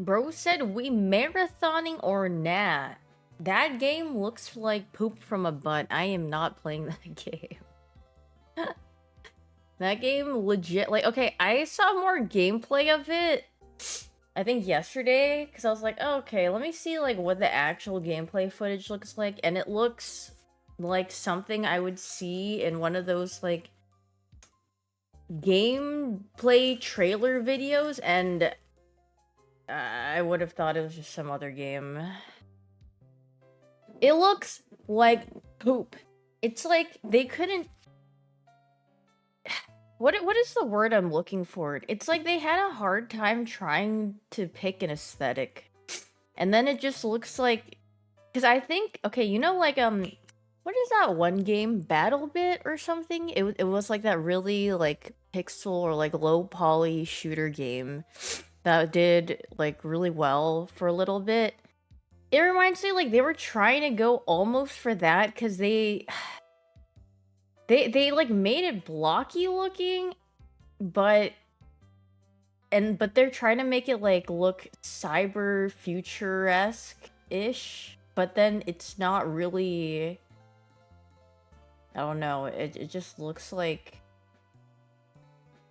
Bro said we marathoning or nah. That game looks like poop from a butt. I am not playing that game. That game legit, like, okay, I saw more gameplay of it, I think yesterday, because I was like, oh, okay, let me see, like, what the actual gameplay footage looks like, and it looks like something I would see in one of those, like, gameplay trailer videos, and I would have thought it was just some other game. It looks like poop. It's like they couldn't. What is the word I'm looking for? It's like they had a hard time trying to pick an aesthetic, and then it just looks like. Because I think, okay, you know, like what is that one game, Battle Bit or something? It was like that really like pixel or like low poly shooter game that did like really well for a little bit. It reminds me like they were trying to go almost for that because they like made it blocky looking, but they're trying to make it like look cyber futuresque ish, but then it's not really. I don't know. It just looks like.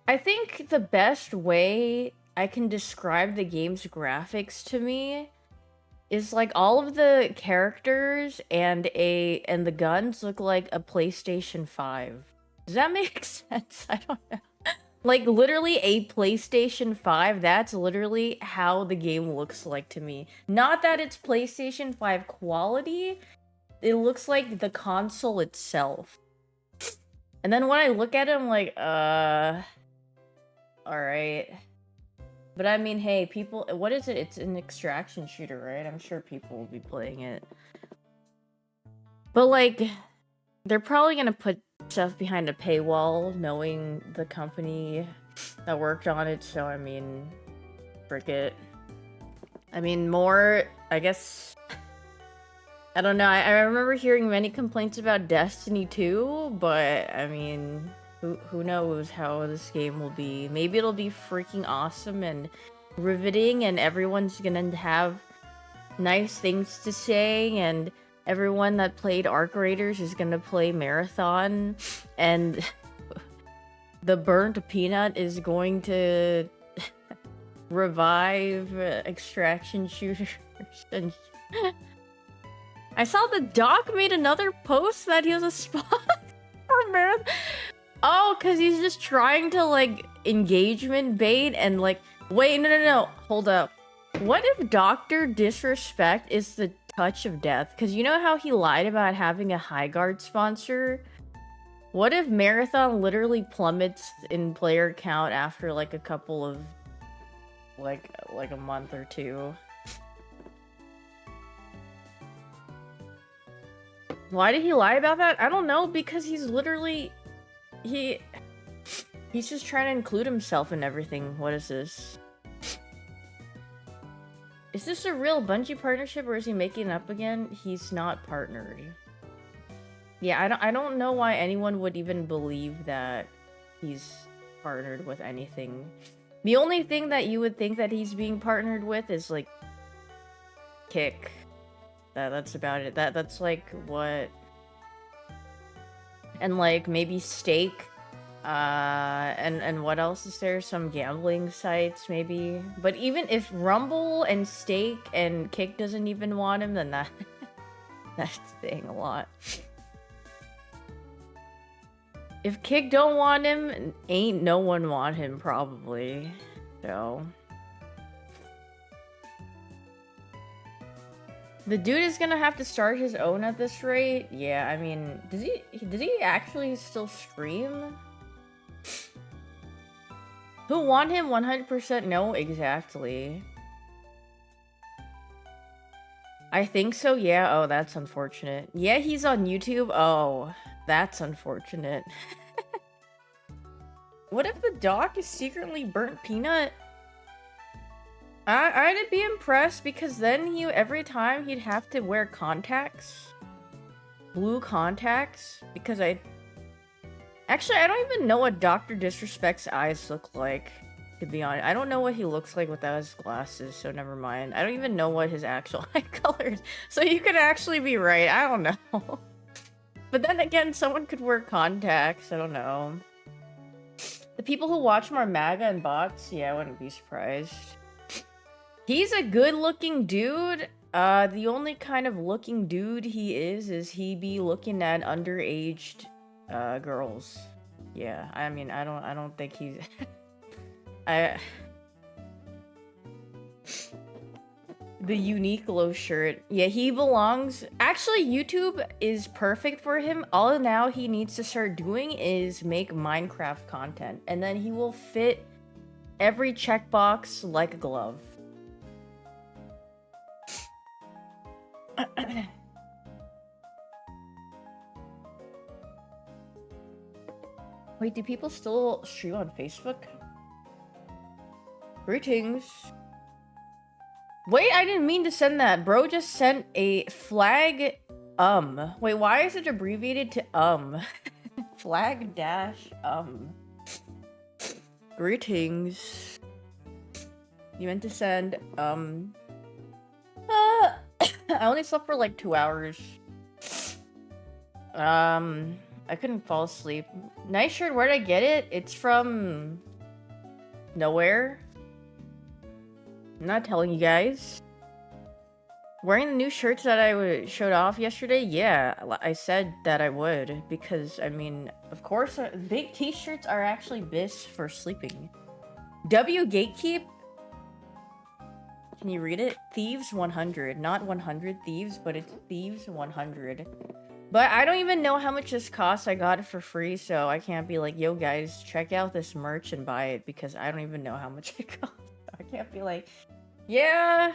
I think the best way I can describe the game's graphics to me is like all of the characters and the guns look like a PlayStation 5. Does that make sense? I don't know. Like literally a PlayStation 5, that's literally how the game looks like to me. Not that it's PlayStation 5 quality, it looks like the console itself. And then when I look at it, I'm like, alright. But I mean, hey, people, what is it? It's an extraction shooter, right? I'm sure people will be playing it. But like, they're probably gonna put stuff behind a paywall, knowing the company that worked on it, so I mean, frick it. I mean, more, I guess, I don't know, I remember hearing many complaints about Destiny 2, but I mean, who knows how this game will be. Maybe it'll be freaking awesome and riveting, and everyone's gonna have nice things to say, and everyone that played Arc Raiders is gonna play Marathon, and the burnt peanut is going to revive extraction shooters. And I saw the doc made another post that he has a spot for Marathon. Oh, because he's just trying to, like, engagement bait and, like... Wait, no. Hold up. What if Dr. Disrespect is the touch of death? Because you know how he lied about having a High Guard sponsor? What if Marathon literally plummets in player count after, like, a couple of... Like a month or two? Why did he lie about that? I don't know, because he's literally... He's just trying to include himself in everything. What is this? Is this a real Bungie partnership, or is he making it up again? He's not partnered. Yeah, I don't know why anyone would even believe that he's partnered with anything. The only thing that you would think that he's being partnered with is, like, Kick. That's about it. That's like what... And like maybe Stake, and what else is there? Some gambling sites maybe. But even if Rumble and Stake and Kick doesn't even want him, then that's saying a lot. If Kick don't want him, ain't no one want him probably. So the dude is gonna have to start his own at this rate. Yeah, I mean, does he actually still stream? Who want him? 100% no, exactly. I think so, yeah. Oh, that's unfortunate. Yeah, he's on YouTube. Oh, that's unfortunate. What if the doc is secretly burnt peanut? I'd be impressed, because then every time he'd have to wear contacts. Blue contacts. Because actually, I don't even know what Dr. Disrespect's eyes look like. To be honest, I don't know what he looks like without his glasses, so never mind. I don't even know what his actual eye color is, so you could actually be right. I don't know. But then again, someone could wear contacts. I don't know. The people who watch more MAGA and bots, yeah, I wouldn't be surprised. He's a good-looking dude. The only kind of looking dude he is he be looking at underaged girls. Yeah, I mean, I don't think he's the Uniqlo shirt. Yeah, he belongs. Actually, YouTube is perfect for him. All now he needs to start doing is make Minecraft content, and then he will fit every checkbox like a glove. Wait, do people still stream on Facebook? Greetings. Wait, I didn't mean to send that. Bro just sent a flag, Wait, why is it abbreviated to, Flag dash, Greetings. You meant to send, I only slept for like 2 hours. I couldn't fall asleep. Nice shirt, where'd I get it? It's from... nowhere. I'm not telling you guys. Wearing the new shirts that I showed off yesterday? Yeah, I said that I would. Because, I mean, of course, big t-shirts are actually best for sleeping. W Gatekeep? Can you read it? Thieves 100. Not 100 thieves, but it's Thieves 100. But I don't even know how much this costs. I got it for free, so I can't be like, yo guys, check out this merch and buy it, because I don't even know how much it costs. I can't be like, yeah.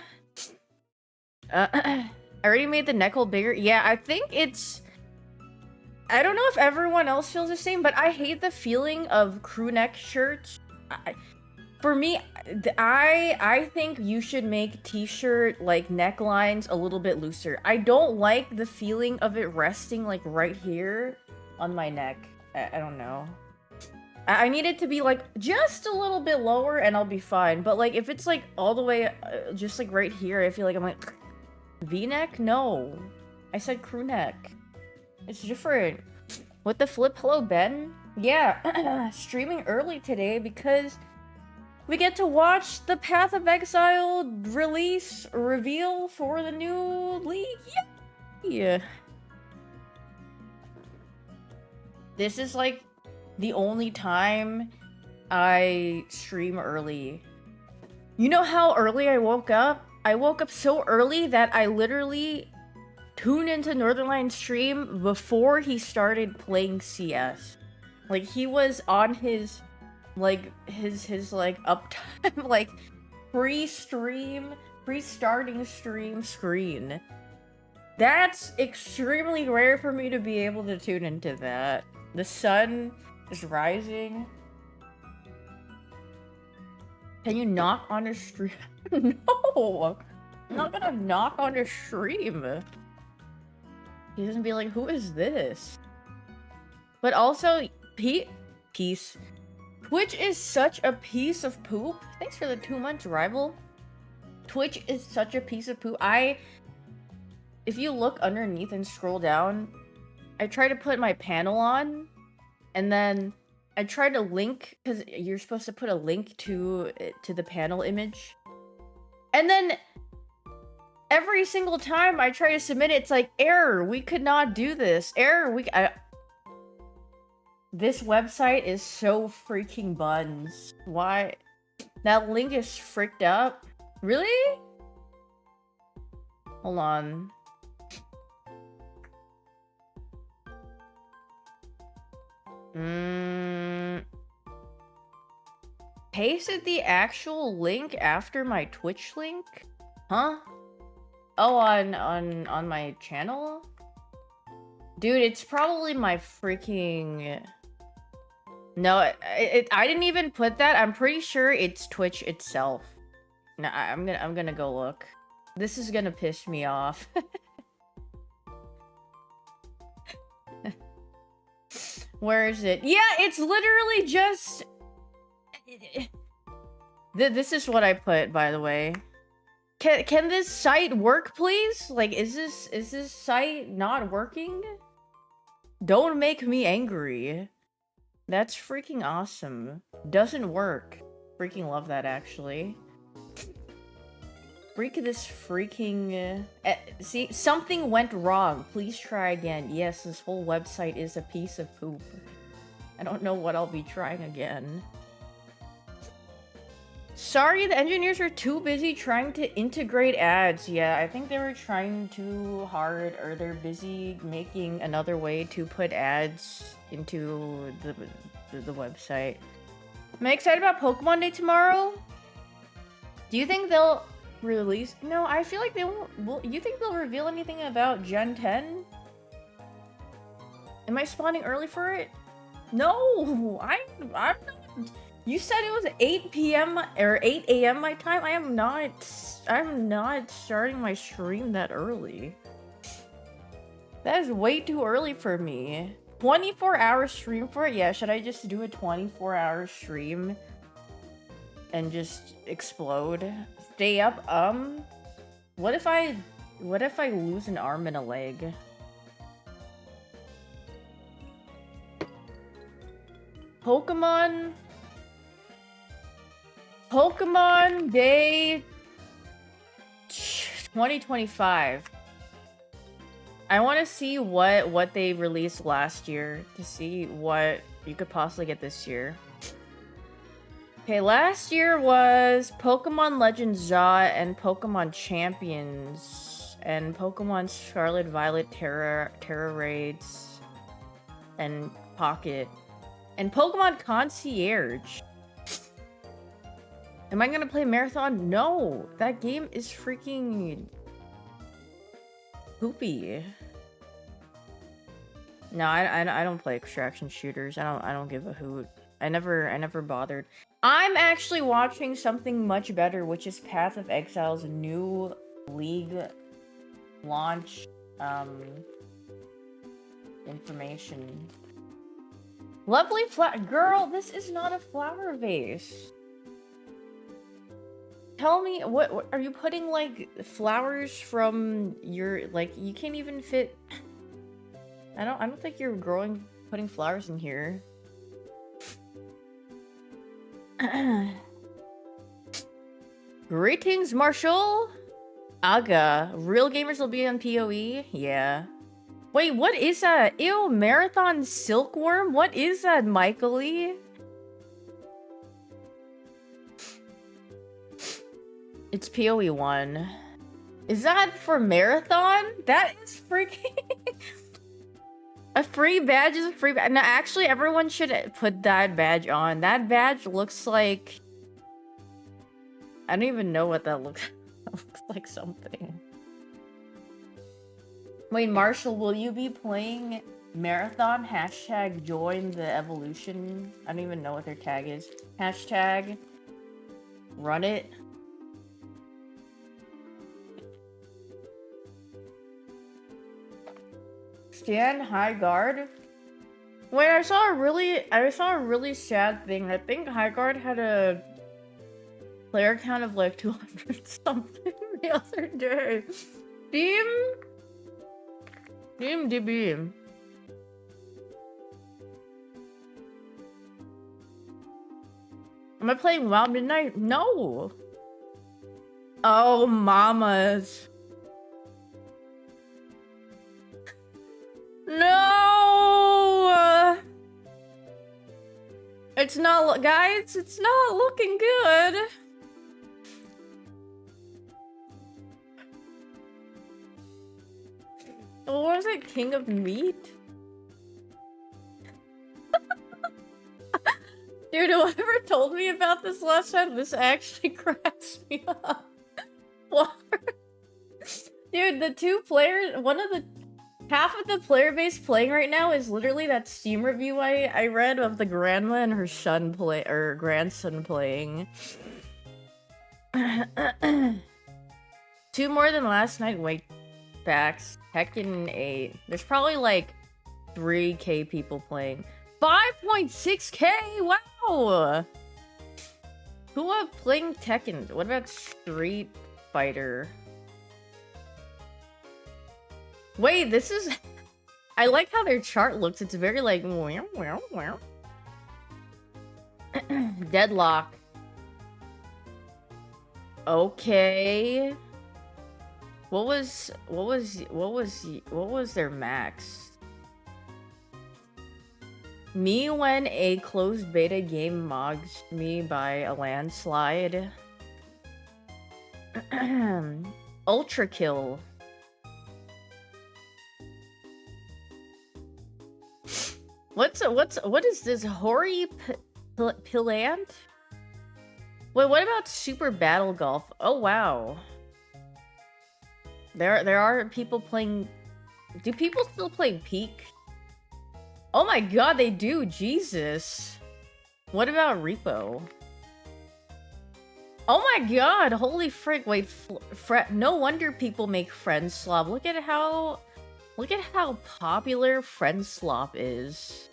I already made the neck hole bigger. Yeah, I think it's... I don't know if everyone else feels the same, but I hate the feeling of crew neck shirts. For me, I think you should make t-shirt like necklines a little bit looser. I don't like the feeling of it resting like right here on my neck. I don't know. I need it to be like just a little bit lower and I'll be fine. But like if it's like all the way just like right here, I feel like I'm like V-neck? No. I said crew neck. It's different. With the flip, hello Ben? Yeah, streaming early today because we get to watch the Path of Exile release reveal for the new league. Yeah. This is like the only time I stream early. You know how early I woke up? I woke up so early that I literally tuned into Northernline's stream before he started playing CS. Like he was on his like his like uptime like pre-starting stream screen. That's extremely rare for me to be able to tune into that. The sun is rising. Can you knock on a stream? No! I'm not gonna knock on a stream. He doesn't be like, who is this? But also, peace. Twitch is such a piece of poop. Thanks for the 2 months, rival. Twitch is such a piece of poop. If you look underneath and scroll down, I try to put my panel on, and then I try to link, because you're supposed to put a link to the panel image. And then every single time I try to submit it, it's like, error, we could not do this. Error, this website is so freaking buns. Why? That link is fricked up. Really? Hold on. Pasted the actual link after my Twitch link? Huh? Oh, on my channel? Dude, it's probably my freaking... No, I didn't even put that. I'm pretty sure it's Twitch itself. No, I'm gonna go look. This is gonna piss me off. Where is it? Yeah, it's literally just... This is what I put, by the way. Can this site work, please? Like, is this site not working? Don't make me angry. That's freaking awesome. Doesn't work. Freaking love that, actually. Freak this freaking... see, something went wrong. Please try again. Yes, this whole website is a piece of poop. I don't know what I'll be trying again. Sorry, the engineers are too busy trying to integrate ads. Yeah, I think they were trying too hard, or they're busy making another way to put ads into the website. Am I excited about Pokemon Day tomorrow? Do you think they'll release? No, I feel like they won't. You think they'll reveal anything about Gen 10? Am I spawning early for it? No, I'm not. You said it was 8 p.m. or 8 a.m. my time. I'm not starting my stream that early. That is way too early for me. 24-hour stream for it? Yeah, should I just do a 24-hour stream and just explode? Stay up? What if I lose an arm and a leg? Pokemon Day 2025. I want to see what they released last year to see what you could possibly get this year. Okay, last year was Pokemon Legends ZA and Pokemon Champions and Pokemon Scarlet Violet Terra Raids and Pocket and Pokemon Concierge. Am I gonna play Marathon? No! That game is freaking poopy. No, I don't play extraction shooters. I don't give a hoot. I never bothered. I'm actually watching something much better, which is Path of Exile's new League launch information. Lovely girl, this is not a flower vase. Tell me, what are you putting, like, flowers from your, like, you can't even fit... I don't think you're putting flowers in here. Greetings, Marshall! Aga, real gamers will be on PoE? Yeah. Wait, what is that? Ew, Marathon Silkworm? What is that, Michael-y? It's PoE 1. Is that for Marathon? That is freaking... A free badge is a free badge. No, actually, everyone should put that badge on. That badge looks like... I don't even know what that looks like. It looks like something. Wait, Marshall, will you be playing Marathon? Hashtag join the evolution. I don't even know what their tag is. Hashtag run it. Stan High Guard. Wait, I saw a really sad thing. I think High Guard had a player count of like 200 something the other day. DB. Am I playing Wild Midnight? No. Oh, mamas. No! It's not, guys, it's not looking good. What was it, King of Meat? Dude, whoever told me about this last time, this actually cracks me up. What? Dude, the two players, half of the player base playing right now is literally that Steam review I read of the grandma and her grandson playing. 2 more than last night. Wait, facts. Heckin' 8. There's probably like 3K people playing. 5.6K. Wow. Who playing Tekken? What about Street Fighter? Wait, this is... I like how their chart looks. It's very like... Deadlock. Okay. What was their max? Me when a closed beta game mogs me by a landslide. Ultra kill. What is this? Hori Pillant? Wait, what about Super Battle Golf? Oh wow. There are people playing. Do people still play Peak? Oh my god, they do. Jesus. What about Repo? Oh my god, holy frick. Wait, no wonder people make Friend Slop. Look at how popular Friend Slop is.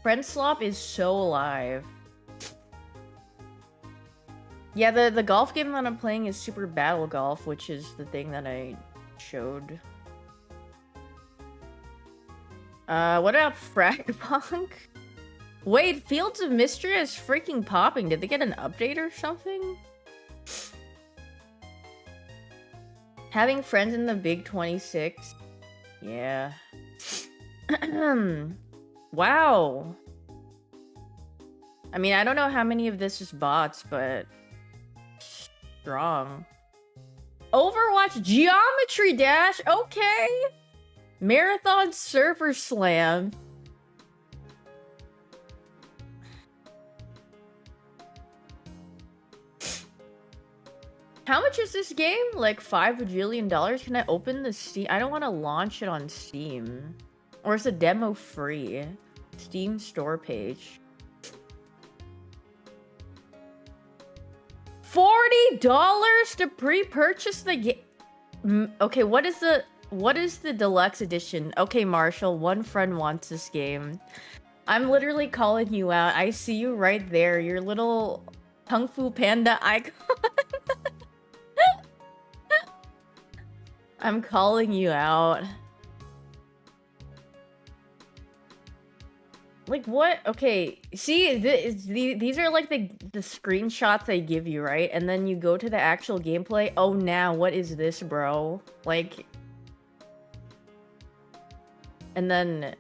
Friend Slop is so alive. Yeah, the golf game that I'm playing is Super Battle Golf, which is the thing that I showed. What about Fragpunk? Wait, Fields of Mystery is freaking popping. Did they get an update or something? Having friends in the Big 26. Yeah. Wow. I mean, I don't know how many of this is bots, but... strong. Overwatch Geometry Dash? Okay! Marathon Server Slam. How much is this game? Like $5 bajillion? Can I open the Steam? I don't want to launch it on Steam. Or is the demo free? Steam store page. $40 to pre-purchase the game. Okay, what is the deluxe edition? Okay, Marshall, one friend wants this game. I'm literally calling you out. I see you right there. Your little Kung Fu Panda icon. I'm calling you out. Like, what? Okay, see, these are like the screenshots they give you, right? And then you go to the actual gameplay. Oh, now, what is this, bro? Like... And then...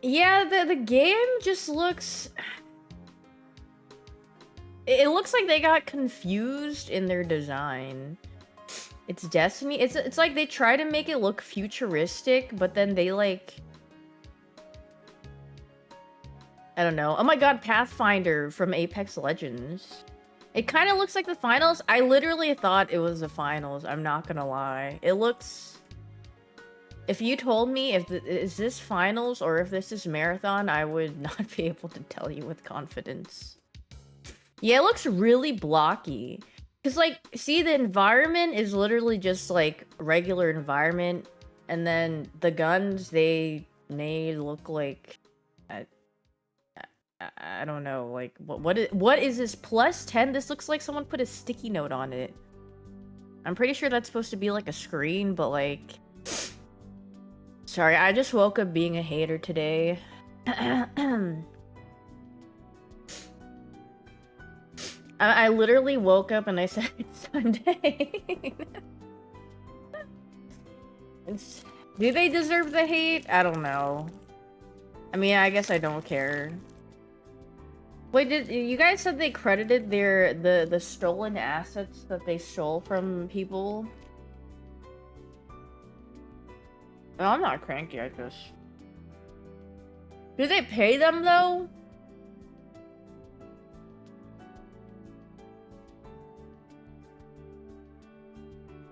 yeah, the game just looks... It looks like they got confused in their design. It's Destiny. It's like they try to make it look futuristic, but then they like... I don't know. Oh my god, Pathfinder from Apex Legends. It kind of looks like the finals. I literally thought it was the finals. I'm not gonna lie. It looks... If you told me is this finals or if this is marathon, I would not be able to tell you with confidence. Yeah, it looks really blocky. Because, like, see, the environment is literally just, like, regular environment. And then the guns, they made look like... I don't know, like, what is this? Plus 10? This looks like someone put a sticky note on it. I'm pretty sure that's supposed to be, like, a screen, but, like... Sorry, I just woke up being a hater today. I literally woke up and I said, it's Sunday. Do they deserve the hate? I don't know. I mean, I guess I don't care. Wait, did you guys said they credited the stolen assets that they stole from people? No, I'm not cranky, I guess. Do they pay them though?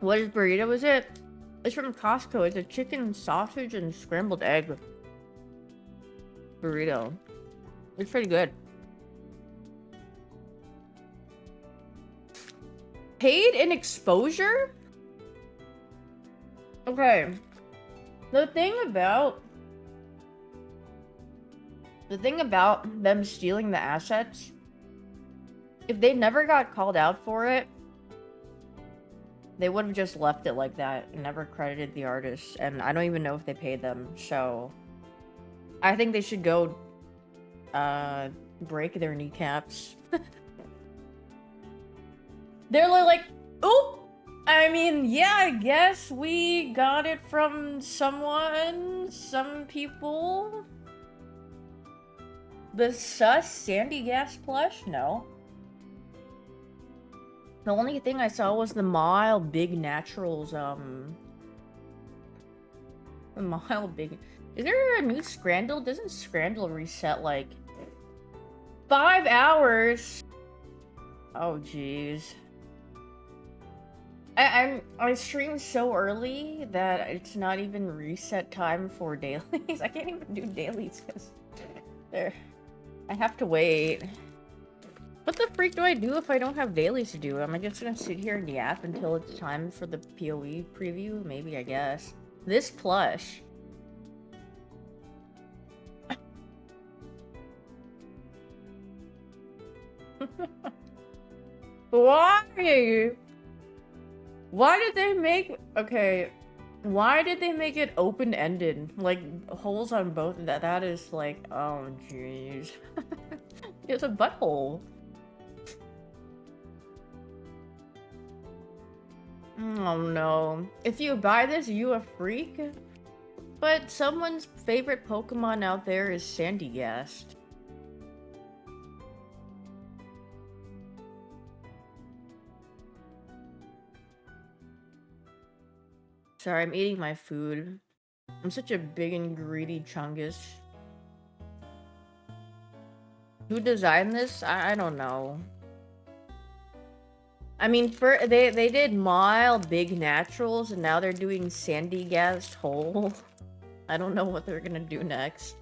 What burrito is it? It's from Costco. It's a chicken, sausage, and scrambled egg burrito. It's pretty good. Paid in exposure? Okay. The thing about The thing about them stealing the assets, if they never got called out for it, they would have just left it like that and never credited the artists, and I don't even know if they paid them, so I think they should go break their kneecaps. They're like, oop! I mean, yeah, I guess we got it from someone, some people. The sus Sandy Gas plush? No. The only thing I saw was the mild Big Naturals, the mild Big... Is there a new Scrandle? Doesn't Scrandle reset, like, 5 hours? Oh, jeez. I stream so early that it's not even reset time for dailies. I can't even do dailies because I have to wait. What the freak do I do if I don't have dailies to do? Am I just gonna sit here and yap until it's time for the PoE preview? Maybe, I guess. This plush. Why? Why did they make... Okay. Why did they make it open-ended? Like, holes on both? That is like... Oh, jeez. It's a butthole. Oh, no. If you buy this, you a freak? But someone's favorite Pokemon out there is Sandygast. Sorry, I'm eating my food. I'm such a big and greedy chungus. Who designed this? I don't know. I mean, they did mild Big Naturals, and now they're doing Sandygast Hole. I don't know what they're gonna do next.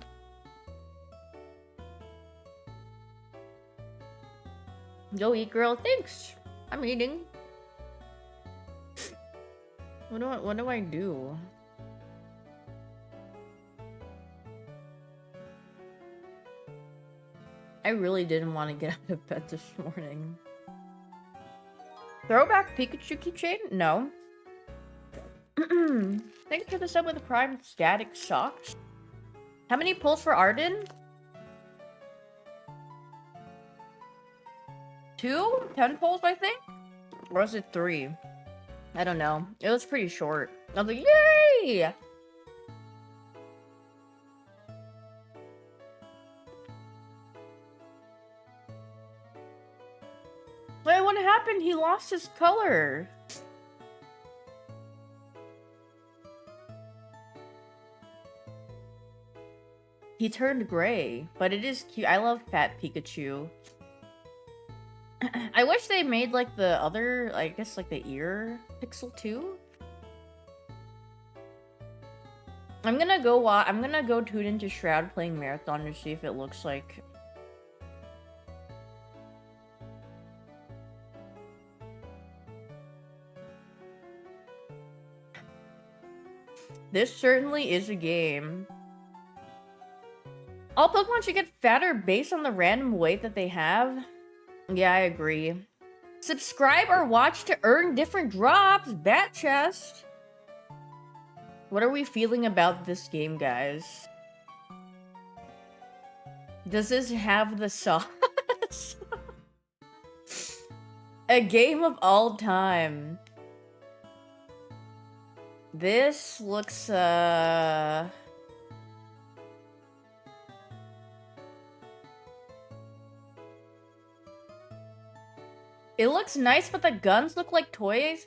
Go eat, girl. Thanks. I'm eating. What do I do? I really didn't want to get out of bed this morning. Throwback Pikachu keychain? No. Thanks for the sub with the Prime Static Socks. How many pulls for Arden? 2? 10 pulls, I think? Or was it 3? I don't know. It was pretty short. I was like, yay! Wait, what happened? He lost his color. He turned gray, but it is cute. I love Fat Pikachu. I wish they made like the other, I guess like the ear pixel too. I'm gonna go tune into Shroud playing Marathon to see if it looks like. This certainly is a game. All Pokemon should get fatter based on the random weight that they have. Yeah, I agree. Subscribe or watch to earn different drops. Bat chest. What are we feeling about this game, guys? Does this have the sauce? A game of all time. This looks, It looks nice, but the guns look like toys.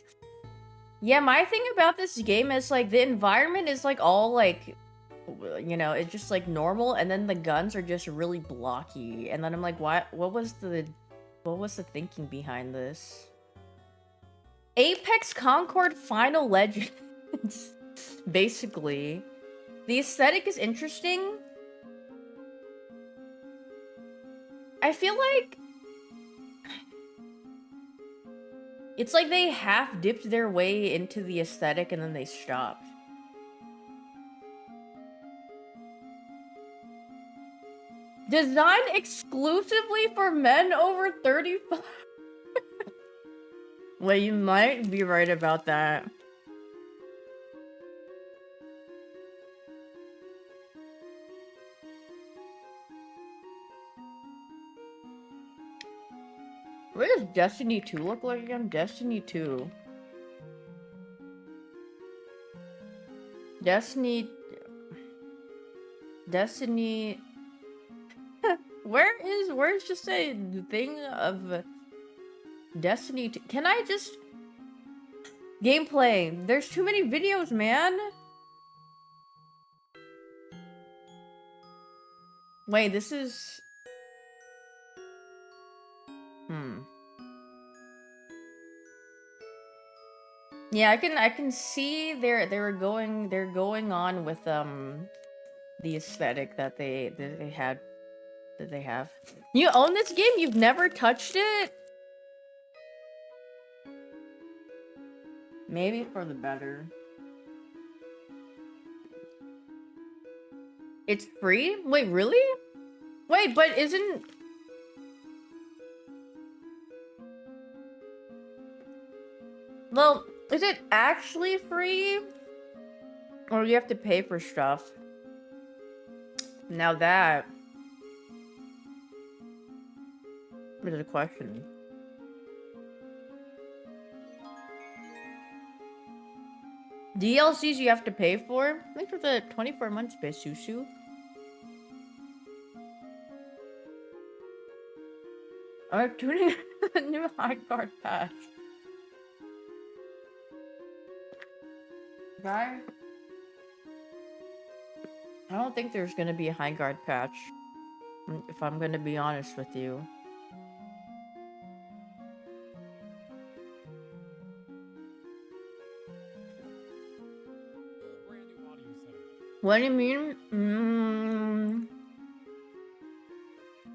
Yeah, my thing about this game is, like, the environment is, like, all, like, you know, it's just, like, normal, and then the guns are just really blocky. And then I'm like, what was the thinking behind this? Apex Concord Final Legends. Basically. The aesthetic is interesting. I feel like it's like they half dipped their way into the aesthetic and then they stopped. Designed exclusively for men over 35. Well, you might be right about that. What does Destiny 2 look like again? Destiny 2. Destiny... Where's just a thing of Destiny 2? Can I just... Gameplay. There's too many videos, man. Wait, this is... Yeah, I can see they're going on with the aesthetic that they have. You own this game? You've never touched it? Maybe for the better. It's free? Wait, really? Wait, but isn't... Well, is it actually free? Or do you have to pay for stuff? Now that is a question. DLCs you have to pay for? Thanks for the 24 months, Besusu. I'm tuning the new high card patch. Guy? I don't think there's gonna be a high guard patch. If I'm gonna be honest with you. What do you mean?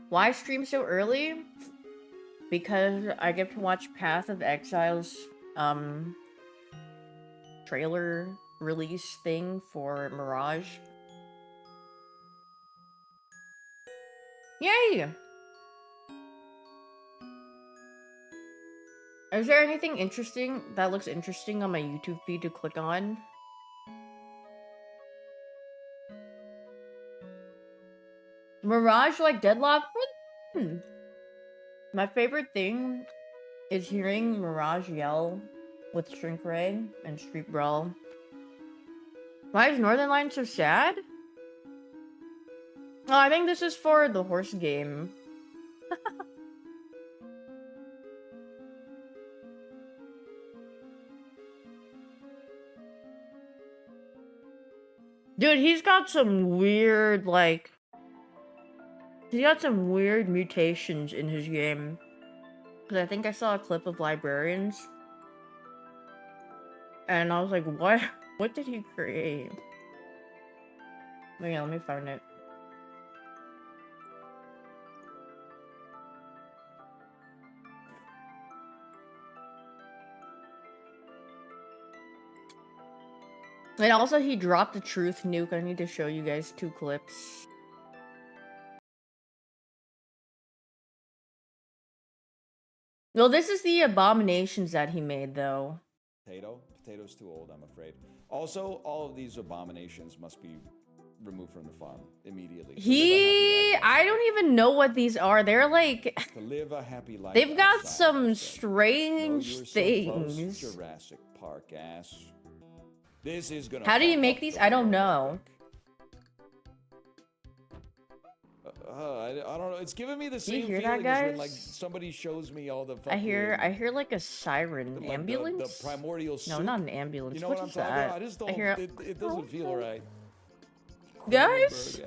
Why stream so early? Because I get to watch Path of Exile's trailer release thing for Mirage. Yay! Is there anything interesting that looks interesting on my YouTube feed to click on? Mirage like Deadlock? My favorite thing is hearing Mirage yell with Shrink Ray and Street Brawl. Why is Northern Line so sad? Oh, I think this is for the horse game. Dude, he's got some weird, like... He's got some weird mutations in his game. Because I think I saw a clip of Librarians. And I was like, what? What did he create? Wait, let me find it. And also, he dropped the truth nuke. I need to show you guys 2 clips. Well, this is the abominations that he made, though. Potato's too old, I'm afraid. Also, all of these abominations must be removed from the farm immediately. I don't even know what these are. They're like... To live a happy life. They've got some strange things. Jurassic Park ass. This is gonna... How do you make these? I don't know. I don't know. It's giving me the same feeling feeling as when like somebody shows me all the fucking... I hear like a siren. Ambulance? The primordial soup. No, not an ambulance. You know what I'm is talking that? about? I just don't... It doesn't feel right. Guys?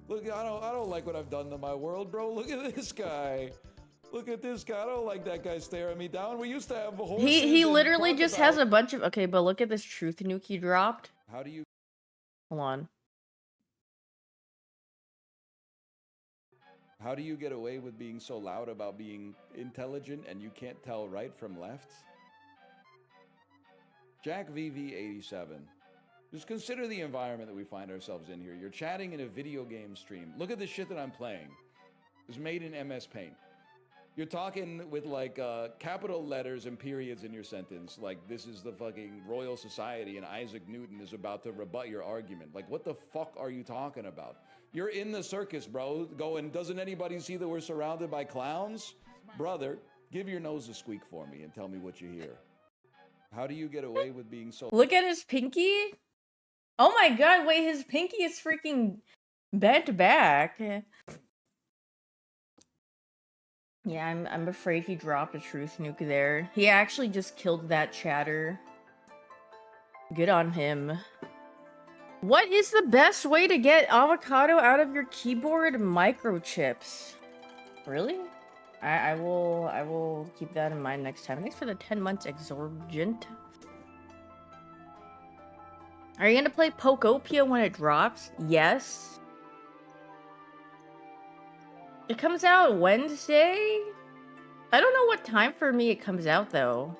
Look, I don't like what I've done to my world, bro. Look at this guy. Look at this guy. I don't like that guy staring me down. We used to have horses. He literally just has a bunch of... Okay, but look at this truth nuke he dropped. How do you... Hold on. How do you get away with being so loud about being intelligent and you can't tell right from left? Jack VV87. Just consider the environment that we find ourselves in here. You're chatting in a video game stream. Look at the shit that I'm playing. It's made in MS Paint. You're talking with like capital letters and periods in your sentence. Like this is the fucking Royal Society and Isaac Newton is about to rebut your argument. Like what the fuck are you talking about? You're in the circus, bro. Going, doesn't anybody see that we're surrounded by clowns? Brother, give your nose a squeak for me and tell me what you hear. How do you get away with being so... Look at his pinky. Oh my god, wait, his pinky is freaking bent back. Yeah, I'm afraid he dropped a truth nuke there. He actually just killed that chatter. Good on him. What is the best way to get avocado out of your keyboard microchips? Really? I will keep that in mind next time. Thanks for the 10 months exorbitant. Are you gonna play Pokopia when it drops? Yes. It comes out Wednesday? I don't know what time for me it comes out, though.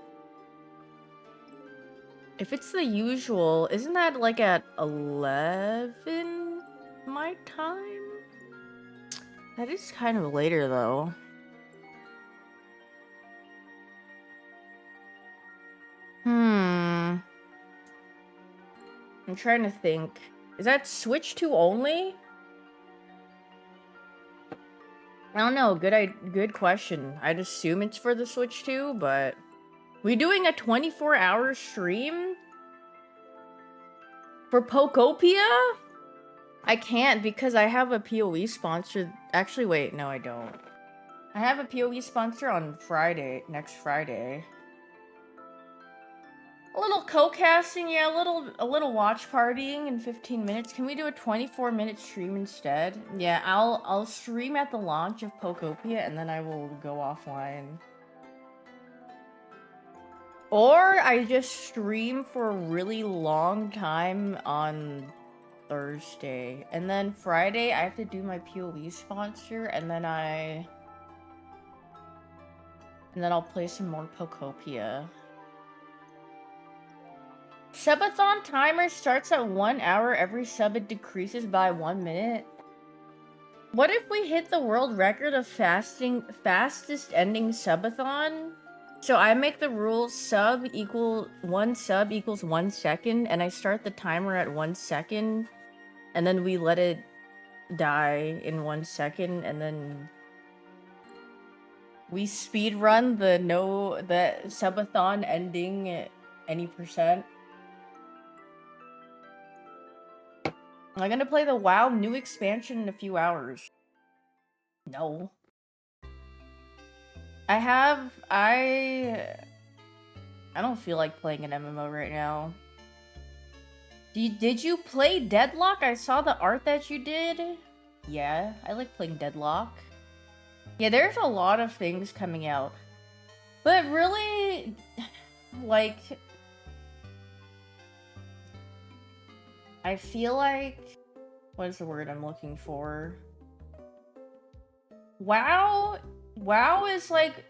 If it's the usual, isn't that like at 11 my time? That is kind of later, though. I'm trying to think. Is that Switch 2 only? I don't know. Good question. I'd assume it's for the Switch 2, but we doing a 24-hour stream for Pokopia? I can't because I have a PoE sponsor. Actually, wait, no, I don't. I have a PoE sponsor on Friday, next Friday. A little co-casting, yeah, a little watch partying in 15 minutes. Can we do a 24-minute stream instead? Yeah, I'll stream at the launch of Pokopia and then I will go offline. Or I just stream for a really long time on Thursday. And then Friday I have to do my PoE sponsor and then I'll play some more Pokopia. Subathon timer starts at 1 hour. Every sub it decreases by 1 minute. What if we hit the world record of fastest ending subathon? So I make the rules one sub equals 1 second, and I start the timer at 1 second, and then we let it die in 1 second, and then we speed run the subathon ending any percent. I'm gonna play the WoW new expansion in a few hours. No. I don't feel like playing an MMO right now. Did you play Deadlock? I saw the art that you did. Yeah, I like playing Deadlock. Yeah, there's a lot of things coming out. But really, like... I feel like... What is the word I'm looking for? WoW is like...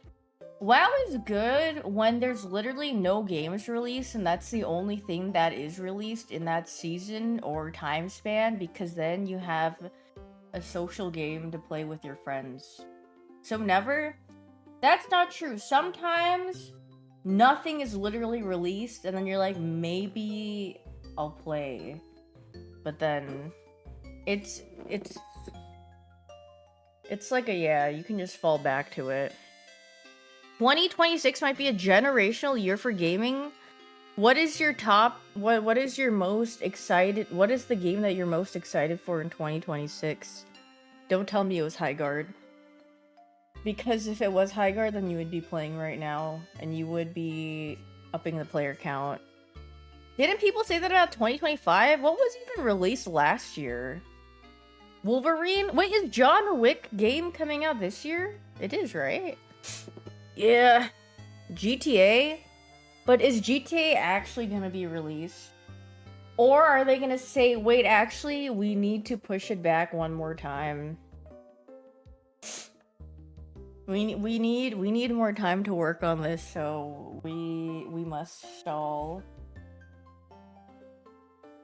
WoW is good when there's literally no games released and that's the only thing that is released in that season or time span, because then you have a social game to play with your friends. So never... That's not true. Sometimes nothing is literally released and then you're like, maybe I'll play. But then it's like you can just fall back to it. 2026 might be a generational year for gaming. What is your what is your most excited, what is the game that you're most excited for in 2026? Don't tell me it was Highguard. Because if it was Highguard, then you would be playing right now and you would be upping the player count. Didn't people say that about 2025? What was even released last year? Wolverine? Wait, is John Wick game coming out this year? It is, right? Yeah. GTA? But is GTA actually gonna be released? Or are they gonna say, wait, actually, we need to push it back one more time? We need more time to work on this, so we must stall.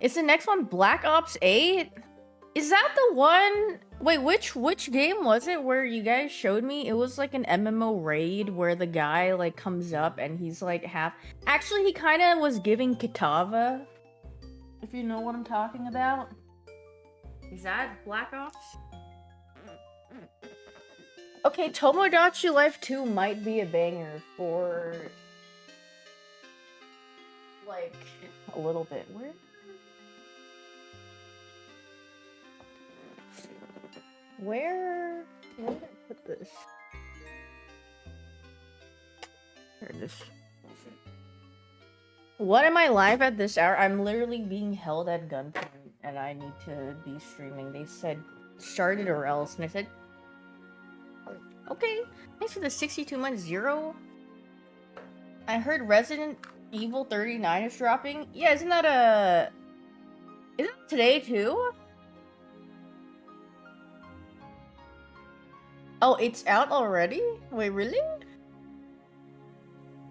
Is the next one Black Ops 8? Is that the one? Wait, which game was it where you guys showed me? It was like an MMO raid where the guy like comes up and he's like half. Actually, he kind of was giving Kitava. If you know what I'm talking about. Is that Black Ops? Okay, Tomodachi Life 2 might be a banger for like a little bit. Where did I put this? Here it is. What am I live at this hour? I'm literally being held at gunpoint and I need to be streaming. They said start it or else, and I said okay. Thanks for the 62 months zero. I heard Resident Evil 39 is dropping. Yeah, isn't it today too? Oh, it's out already? Wait, really?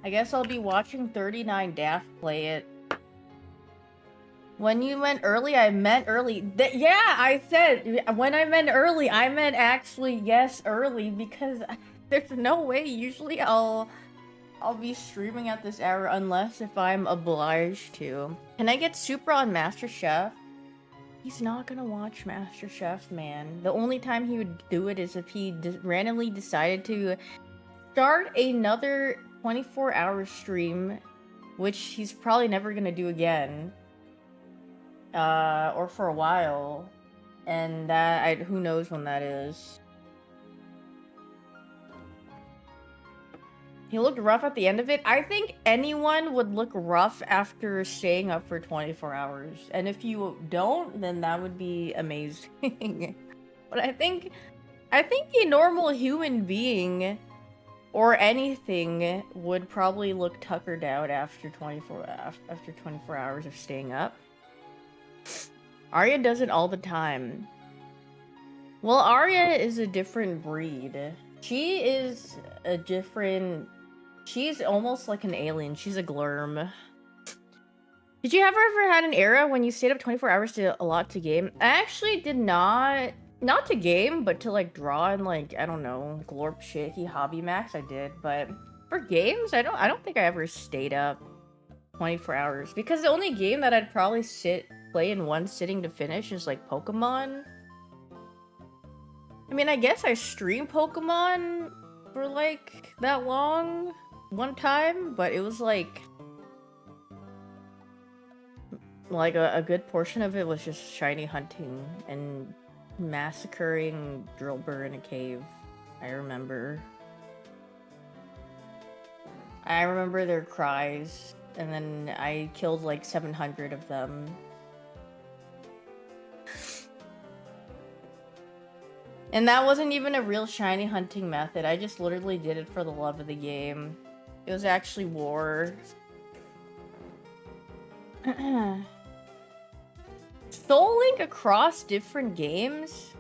I guess I'll be watching 39 Daft play it. When you meant early, I meant early. Yeah, I said, when I meant early, I meant actually, yes, early, because there's no way usually I'll be streaming at this hour unless if I'm obliged to. Can I get Super on MasterChef? He's not gonna watch MasterChef, man. The only time he would do it is if he randomly decided to start another 24-hour stream, which he's probably never gonna do again. Or for a while. And that, who knows when that is. He looked rough at the end of it. I think anyone would look rough after staying up for 24 hours. And if you don't, then that would be amazing. But I think a normal human being or anything would probably look tuckered out after 24 hours of staying up. Arya does it all the time. Well, Arya is a different breed. She is a different... She's almost like an alien. She's a glurm. Did you ever had an era when you stayed up 24 hours to a lot to game? I actually did not... Not to game, but to like draw and like, I don't know, glorp shaky hobby max, I did. But for games, I don't think I ever stayed up 24 hours. Because the only game that I'd probably play in one sitting to finish is like Pokemon. I mean, I guess I streamed Pokemon for like that long one time, but it was like a good portion of it was just shiny hunting and massacring Drillbur in a cave. I remember their cries, and then I killed like 700 of them. And that wasn't even a real shiny hunting method. I just literally did it for the love of the game. It was actually war. Soul Link across different games?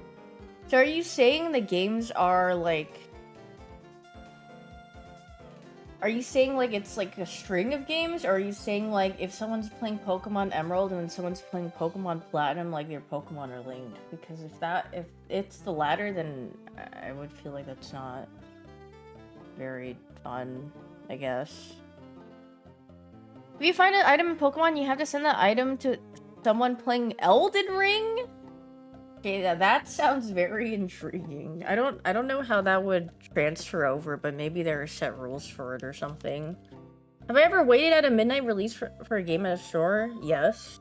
So are you saying the games are like... Are you saying like it's like a string of games? Or are you saying like if someone's playing Pokemon Emerald and someone's playing Pokemon Platinum, like their Pokemon are linked? Because if it's the latter, then I would feel like that's not very fun, I guess. If you find an item in Pokemon, you have to send that item to someone playing Elden Ring? Okay, that sounds very intriguing. I don't know how that would transfer over, but maybe there are set rules for it or something. Have I ever waited at a midnight release for a game at a store? Yes.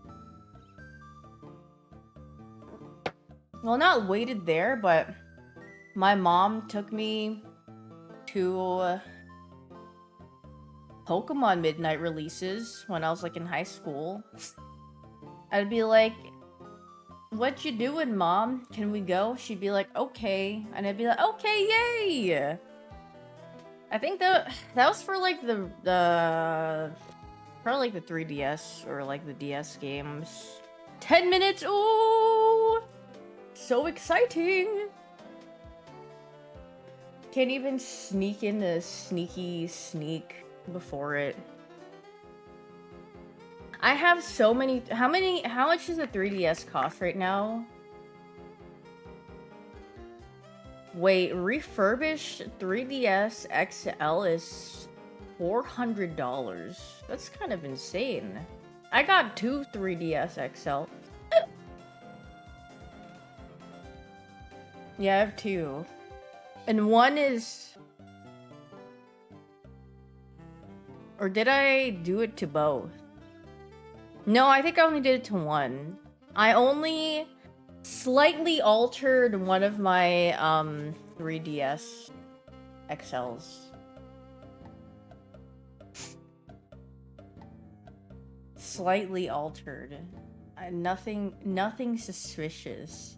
Well, not waited there, but my mom took me to Pokemon midnight releases when I was like in high school. I'd be like, "What you doing, Mom? Can we go?" She'd be like, "Okay." And I'd be like, "Okay, yay!" I think that was for like the probably like the 3DS or like the DS games. 10 minutes! Ooh! So exciting! Can't even sneak in the sneak before it. I have so many. How much does a 3DS cost right now? Wait, refurbished 3DS XL is $400. That's kind of insane. I got two 3DS XL. Yeah, I have two. And one is... Or did I do it to both? No, I think I only did it to one. I only slightly altered one of my 3DS XLs. Slightly altered. Nothing suspicious.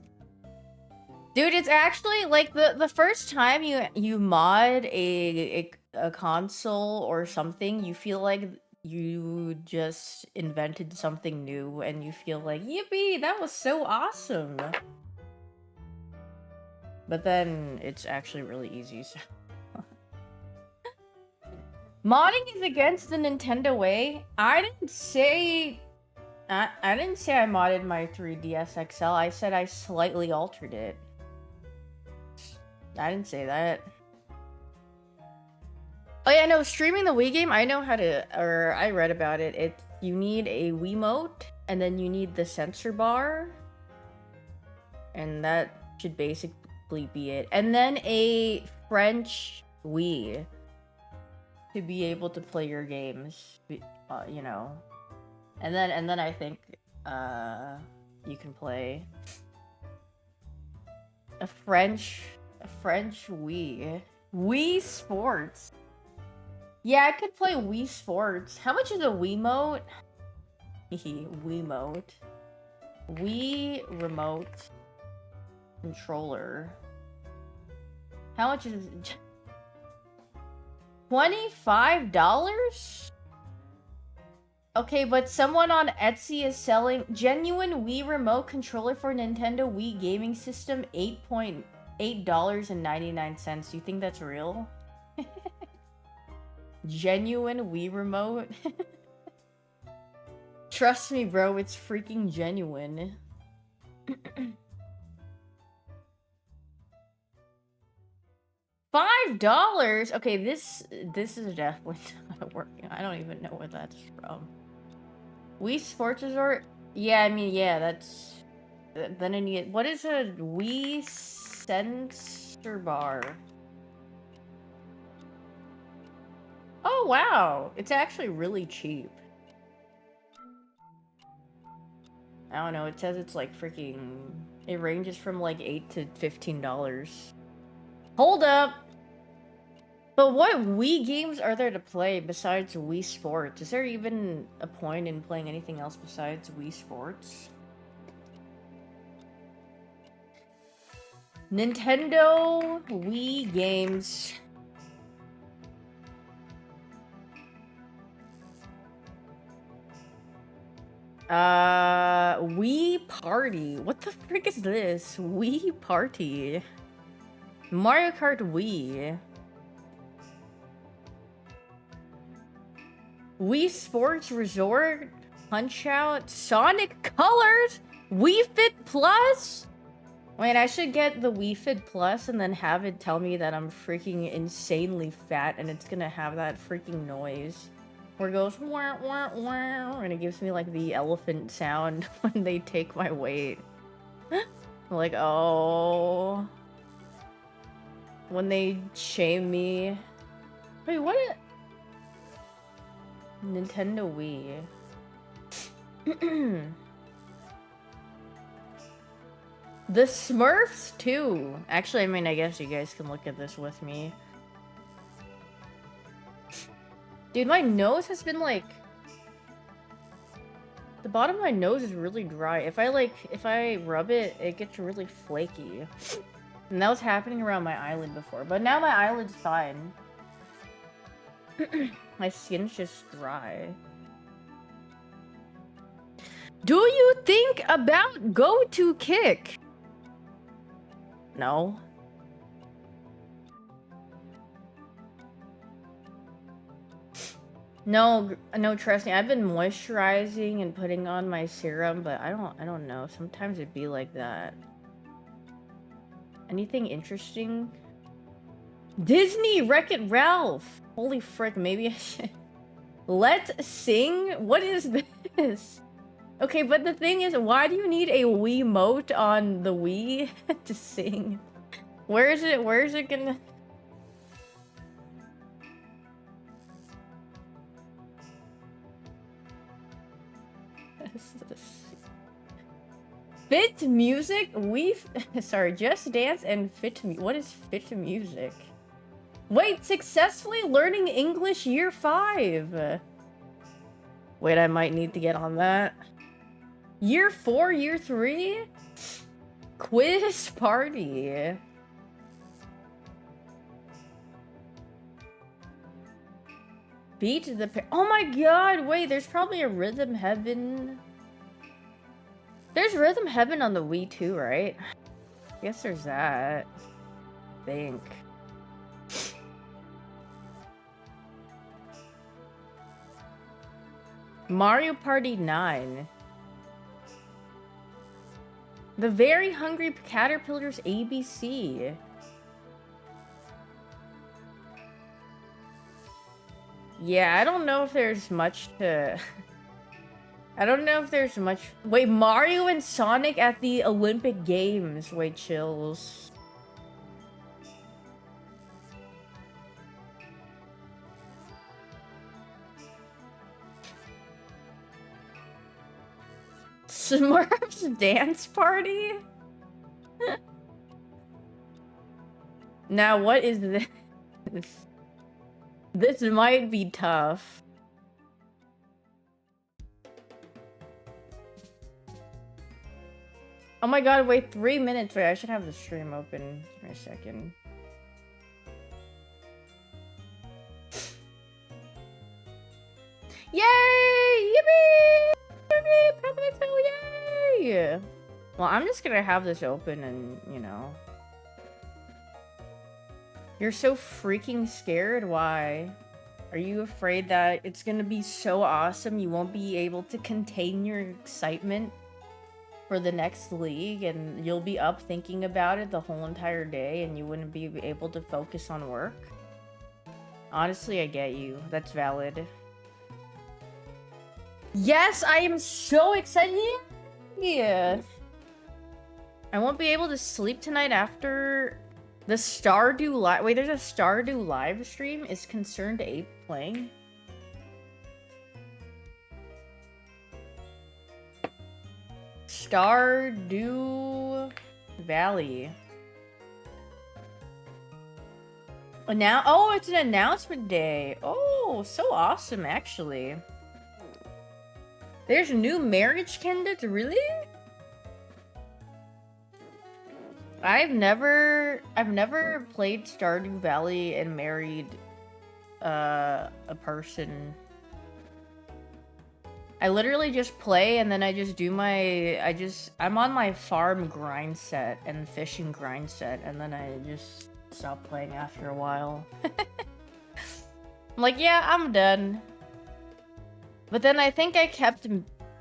Dude, it's actually like the first time you mod a console or something, you feel like you just invented something new and you feel like, yippee, that was so awesome. But then it's actually really easy. So. Modding is against the Nintendo way. I didn't say I modded my 3DS XL. I said I slightly altered it. I didn't say that. Oh yeah, no, streaming the Wii game, I know how to, or I read about it. You need a Wiimote, and then you need the sensor bar. And that should basically be it. And then a French Wii to be able to play your games, you know. And then I think you can play a French Wii. Wii Sports. Yeah, I could play Wii Sports. How much is a Wiimote? Wiimote. Wii remote controller. How much is it? $25? Okay, but someone on Etsy is selling genuine Wii remote controller for Nintendo Wii gaming system, $8.99. Do you think that's real? Genuine Wii remote? Trust me, bro, it's freaking genuine. $5? Okay, this is definitely not working. I don't even know where that's from. Wii Sports Resort? Yeah, I mean, yeah, that's... Then I need... What is a Wii sensor bar? Oh, wow! It's actually really cheap. I don't know, it says it's like freaking... It ranges from like $8 to $15. Hold up! But what Wii games are there to play besides Wii Sports? Is there even a point in playing anything else besides Wii Sports? Nintendo Wii games. Wii Party. What the frick is this? Wii Party. Mario Kart Wii. Wii Sports Resort, Punch Out, Sonic Colors, Wii Fit Plus? Wait, I should get the Wii Fit Plus and then have it tell me that I'm freaking insanely fat and it's gonna have that freaking noise. Where it goes, wah, wah, wah, and it gives me like the elephant sound when they take my weight. Like, oh. When they shame me. Wait, what? Nintendo Wii. The Smurfs too. Actually, I mean, I guess you guys can look at this with me. Dude, my nose has been like... The bottom of my nose is really dry. If I rub it, it gets really flaky. And that was happening around my eyelid before. But now my eyelid's fine. My skin's just dry. Do you think about Go to Kick? No. No, no, trust me. I've been moisturizing and putting on my serum, but I don't know. Sometimes it'd be like that. Anything interesting? Disney Wreck-It Ralph. Holy frick! Maybe I should. Let's sing. What is this? Okay, but the thing is, why do you need a Wiimote on the Wii to sing? Where is it? Where is it gonna? Fit music? Sorry, Just Dance and what is fit music? Wait, successfully learning English year 5. Wait, I might need to get on that. Year 4, year 3? Quiz party. Beat the oh my god, wait, there's probably a Rhythm Heaven. There's Rhythm Heaven on the Wii too, right? I guess there's that. I think. Mario Party 9. The Very Hungry Caterpillars ABC. Yeah, I don't know if there's much to... I don't know if there's much... Wait, Mario and Sonic at the Olympic Games. Wait, chills. Smurfs Dance Party? Now, what is this? This might be tough. Oh my god, wait 3 minutes. Wait, I should have the stream open for a second. Yay! Yippee! Yay! Well, I'm just gonna have this open and, you know. You're so freaking scared? Why? Are you afraid that it's gonna be so awesome you won't be able to contain your excitement for the next league and you'll be up thinking about it the whole entire day and you wouldn't be able to focus on work? Honestly, I get you. That's valid. Yes, I am so excited. Yeah. I won't be able to sleep tonight after the Stardew live. Wait, there's a Stardew live stream. Is Concerned Ape playing? Stardew Valley. Now, oh, it's an announcement day. Oh, so awesome, actually. There's new marriage candidates, really? I've never played Stardew Valley and married a person. I literally just play and then I just do I'm on my farm grind set and fishing grind set and then I just stop playing after a while. I'm like, yeah, I'm done. But then I think I kept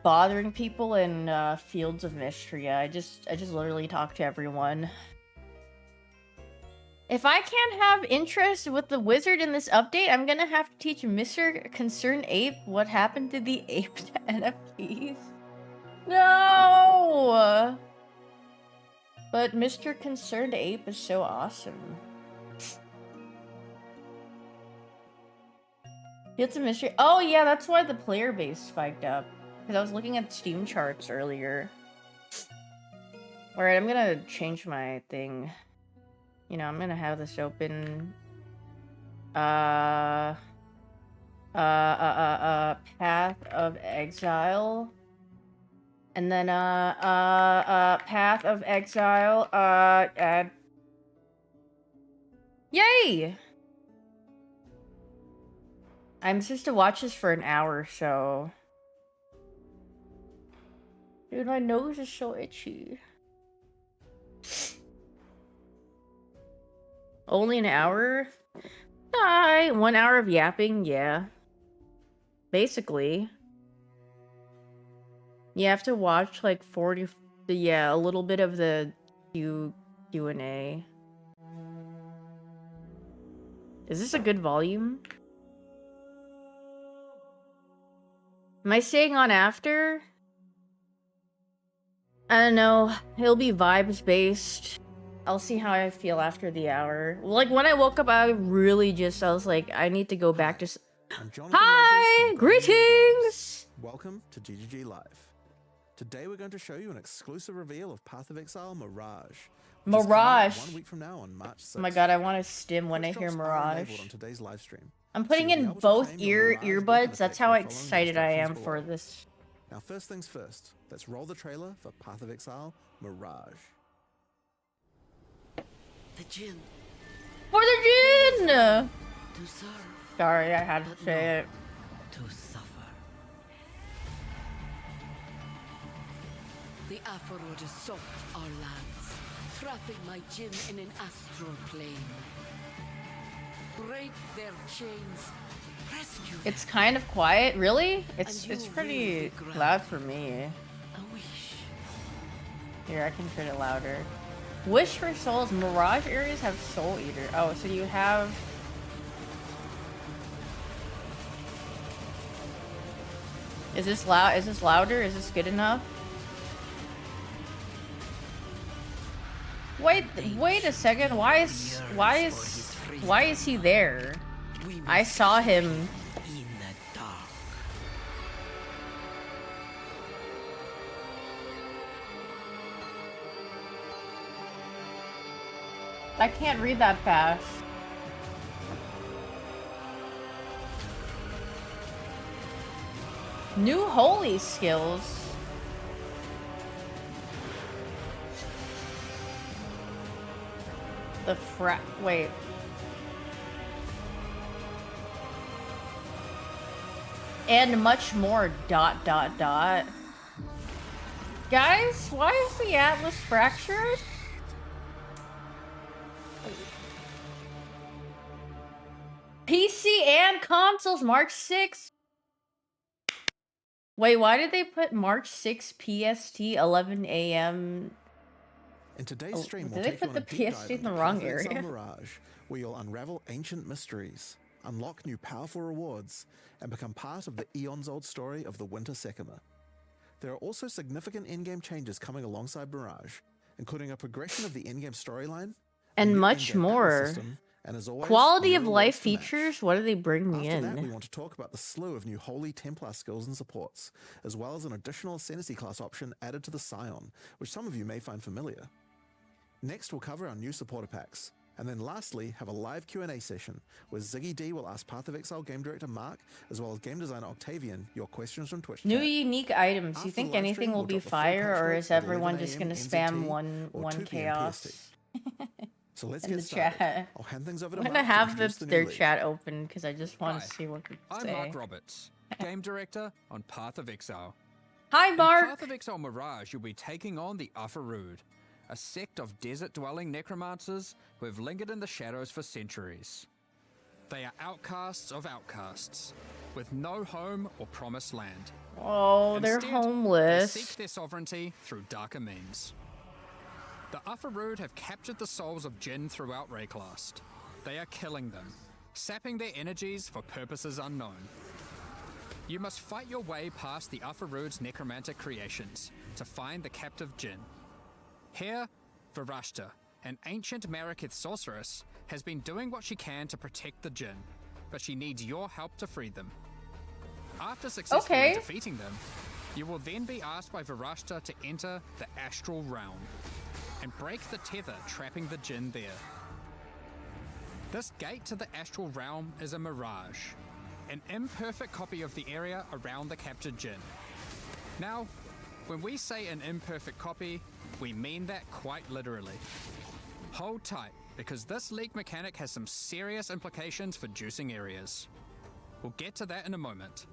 bothering people in Fields of Mystery. I just literally talk to everyone. If I can't have interest with the wizard in this update, I'm gonna have to teach Mr. Concerned Ape what happened to the ape NFTs. No! But Mr. Concerned Ape is so awesome. It's a mystery. Oh yeah, that's why the player base spiked up. Because I was looking at Steam charts earlier. Alright, I'm gonna change my thing. You know, I'm gonna have this open. Path of Exile. And then, Path of Exile, add. Yay! I'm supposed to watch this for an hour, so... Dude, my nose is so itchy. Only an hour? 1 hour of yapping, yeah. Basically. You have to watch like 40, yeah, a little bit of the Q&A. Is this a good volume? Am I staying on after? I don't know. It'll be vibes based. I'll see how I feel after the hour. Like when I woke up, I was like, I need to go back to. I'm Jonathan Hi, Rogers from Brand New greetings. Games. Welcome to GGG Live. Today we're going to show you an exclusive reveal of Path of Exile Mirage. which is coming out Mirage. 1 week from now on March 6th. Oh my god, I want to stim when I Push hear drops are Mirage. enabled on today's live stream. I'm So putting you'll be in able to both claim your Mirage earbuds. weapon That's effect how by following the excited I am instructions for below. this. Now first things first, let's roll the trailer for Path of Exile Mirage. The Jinn For the Jinn! to serve, Sorry, I had to but say it. not to suffer. The Aphrodite assault our lands, trapping my Jinn in an astral plane. Break their chains, rescue them. It's kind of quiet, really? It's And you pretty rule the ground. loud for me. A wish. Here, I can turn it louder. Wish for souls. Mirage areas have soul eater. Oh, so you have. Is this loud? Is this louder? Is this good enough? Wait a second. Why is he there? We I must saw him. in the dark. I can't read that fast. New holy skills. Wait. And much more ... Guys, why is the Atlas fractured? PC and consoles March 6th. Wait, why did they put March 6 PST 11 a.m.? In today's stream, did we'll they take you put on a the deep PST dive in the into wrong Path of Exile area? Mirage, where you'll unravel ancient mysteries, unlock new powerful rewards, and become part of the eons-old story of the Winter Sekima. There are also significant in-game changes coming alongside Mirage, including a progression of the in-game storyline, a And new much in-game atlas more. system, and as always, Quality new of rewards life to match. features? What do they bring me After that, we in? want to talk about the slew of new Holy Templar skills and supports, as well as an additional Ascendancy class option added to the Scion, which some of you may find familiar. Next, we'll cover our new supporter packs, and then lastly, have a live Q&A session, where Ziggy D will ask Path of Exile game director Mark, as well as game designer Octavian, your questions from Twitch New chat. unique items. After You the think live anything stream, will we'll be drop the full fire, patch or notes is at everyone 11 just a.m. gonna NZT spam one or 2 p.m. chaos? PST. So let's In get the started. chat. I'll hand things over to I'm Mark gonna to have introduce the new their league. chat open because I just want Hi, to see what people I'm say. Mark Roberts, game director on Path of Exile. Hi, In Mark. Path of Exile Mirage, you'll be taking on the Afarud, a sect of desert-dwelling necromancers who have lingered in the shadows for centuries. They are outcasts of outcasts, with no home or promised land. Oh, they're Instead, homeless. They seek their sovereignty through darker means. The Afarud have captured the souls of Jinn throughout Rayclast. They are killing them, sapping their energies for purposes unknown. You must fight your way past the Afarud's necromantic creations to find the captive Jinn. Here, Varashta, an ancient Marikith sorceress, has been doing what she can to protect the Jinn, but she needs your help to free them. After successfully defeating them, you will then be asked by Varashta to enter the Astral Realm and break the tether trapping the Jinn there. This gate to the Astral Realm is a mirage, an imperfect copy of the area around the captured Jinn. Now, when we say an imperfect copy, we mean that quite literally. Hold tight, because this leak mechanic has some serious implications for juicing areas. We'll get to that in a moment.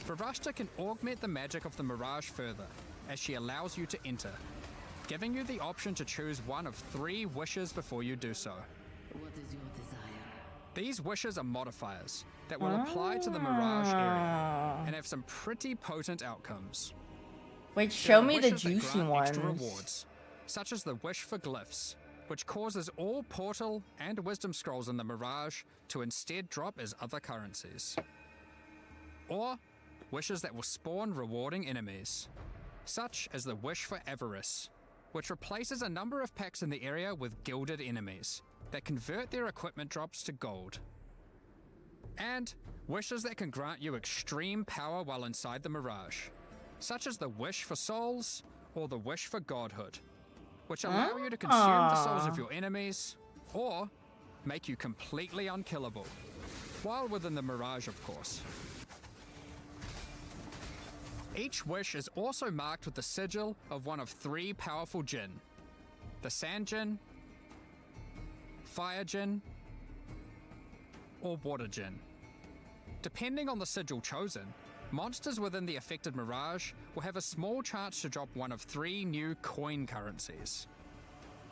Varashta can augment the magic of the mirage further, as she allows you to enter, giving you the option to choose one of 3 wishes before you do so. What is your desire? These wishes are modifiers that will apply to the Mirage area and have some pretty potent outcomes. Wait, There show are me the wishes that juicy grant ones. extra rewards, such as the wish for glyphs, which causes all portal and wisdom scrolls in the Mirage to instead drop as other currencies. Or wishes that will spawn rewarding enemies, such as the wish for avarice, which replaces a number of packs in the area with gilded enemies that convert their equipment drops to gold. And wishes that can grant you extreme power while inside the Mirage, such as the wish for souls or the wish for godhood, which allow you to consume the souls of your enemies or make you completely unkillable, while within the Mirage, of course. Each wish is also marked with the sigil of one of 3 powerful Jinn: the Sand Jinn, Fire Jinn, or Water Jinn. Depending on the sigil chosen, monsters within the affected Mirage will have a small chance to drop one of 3 new coin currencies: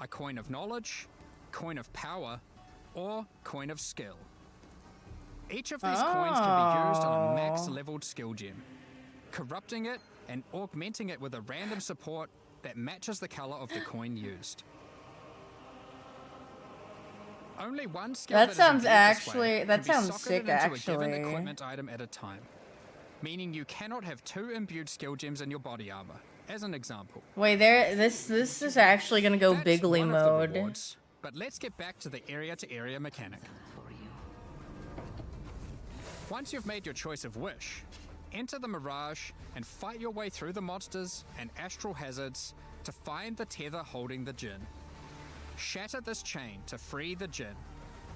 a coin of knowledge, coin of power, or coin of skill. Each of these coins can be used on a max leveled skill gem, corrupting it and augmenting it with a random support that matches the color of the coin used. Only one skill That that is sounds imbued this actually- way that can be sounds socketed sick, into a given actually. equipment item at a time, meaning you cannot have 2 imbued skill gems in your body armor, as an example. Wait, this is actually gonna go That's bigly one of the mode. rewards, but let's get back to the area-to-area mechanic. Once you've made your choice of wish, enter the Mirage and fight your way through the monsters and astral hazards to find the tether holding the Jinn. Shatter this chain to free the Jinn,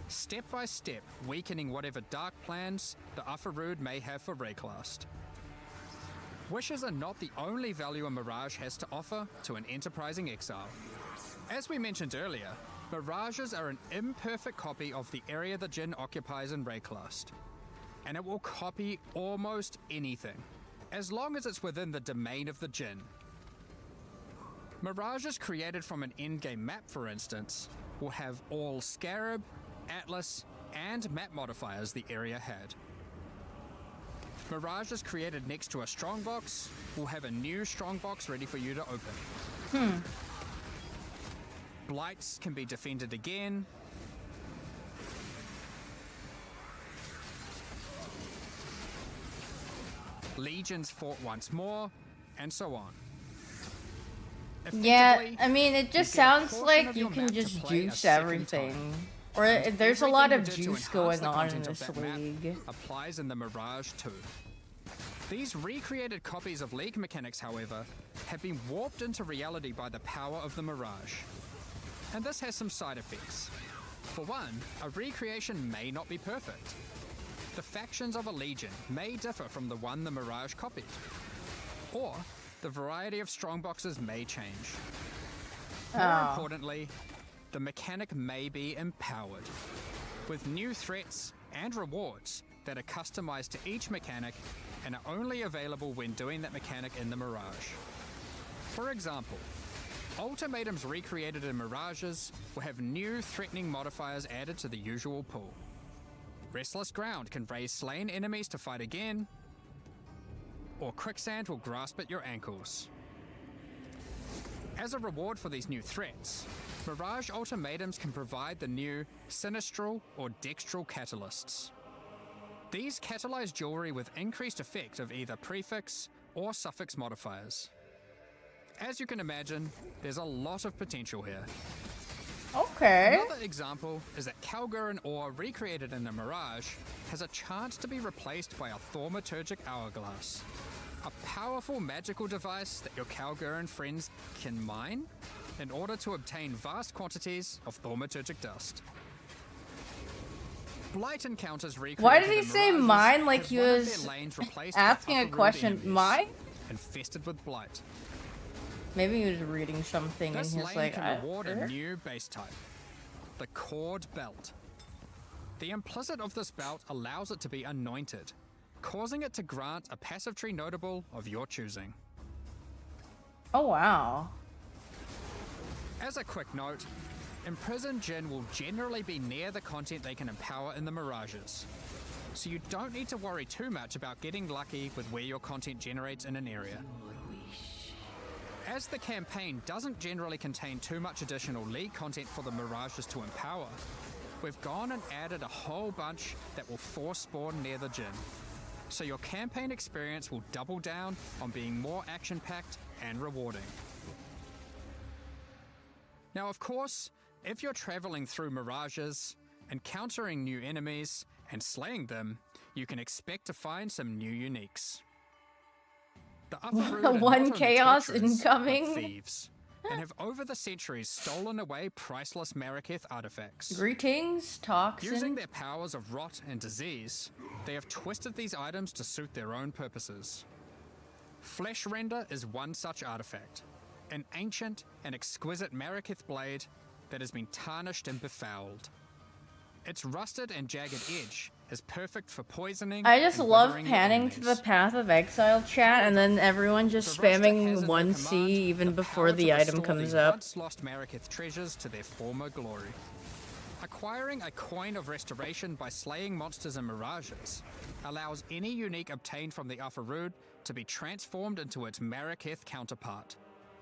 step by step weakening whatever dark plans the Ufarood may have for Rayclast. Wishes are not the only value a Mirage has to offer to an enterprising exile. As we mentioned earlier, Mirages are an imperfect copy of the area the Jinn occupies in Rayclast, and it will copy almost anything, as long as it's within the domain of the Jinn. Mirages created from an endgame map, for instance, will have all Scarab, Atlas, and map modifiers the area had. Mirages created next to a strongbox will have a new strongbox ready for you to open. Blights can be defended again. Legions fought once more, and so on. Yeah, Effectively, I mean, it you just get a sounds portion like of you your can map to just play a juice second everything. time. Or And there's a lot everything of you did to juice enhance going the on in content of this that map league. applies in the Mirage too. These recreated copies of League mechanics, however, have been warped into reality by the power of the Mirage. And this has some side effects. For one, a recreation may not be perfect. The factions of a Legion may differ from the one the Mirage copied. Or, the variety of strongboxes may change. More importantly, the mechanic may be empowered, with new threats and rewards that are customized to each mechanic and are only available when doing that mechanic in the Mirage. For example, ultimatums recreated in Mirages will have new threatening modifiers added to the usual pool. Restless Ground can raise slain enemies to fight again, or Quicksand will grasp at your ankles. As a reward for these new threats, Mirage ultimatums can provide the new Sinistral or Dextral catalysts. These catalyze jewelry with increased effect of either prefix or suffix modifiers. As you can imagine, there's a lot of potential here. Okay. Another example is that Kalgurin ore recreated in the Mirage has a chance to be replaced by a thaumaturgic hourglass, a powerful magical device that your Kalgurin friends can mine in order to obtain vast quantities of thaumaturgic dust. Blight encounters recreated Why did he in say Mirages mine like have he one of was their lanes replaced by asking a upper-road question? enemies Mine? infested with blight. Maybe he was reading something and This he's lane like, can reward sure? a new base type, the Cord Belt. The implicit of this belt allows it to be anointed, causing it to grant a passive tree notable of your choosing. Oh, wow. As a quick note, Imprisoned Jinn will generally be near the content they can empower in the Mirages, so you don't need to worry too much about getting lucky with where your content generates in an area. As the campaign doesn't generally contain too much additional League content for the Mirages to empower, we've gone and added a whole bunch that will force spawn near the Jinn, so your campaign experience will double down on being more action-packed and rewarding. Now, of course, if you're traveling through Mirages, encountering new enemies, and slaying them, you can expect to find some new uniques. The Upper Root are not One only chaos torturers, incoming. but thieves, and have over the centuries stolen away priceless Mariketh artifacts. Greetings, Toxin. Using their powers of rot and disease, they have twisted these items to suit their own purposes. Flesh Render is one such artifact, an ancient and exquisite Mariketh blade that has been tarnished and befouled. Its rusted and jagged edge is perfect for poisoning. I just and love withering panning to the enemies. Path of Exile chat and then everyone just The roster has spamming in their 1C command even the before power the to item restore comes these up. once lost Mariketh treasures to their former glory. Acquiring a coin of restoration by slaying monsters in Mirages allows any unique obtained from the Upper Root to be transformed into its Mariketh counterpart,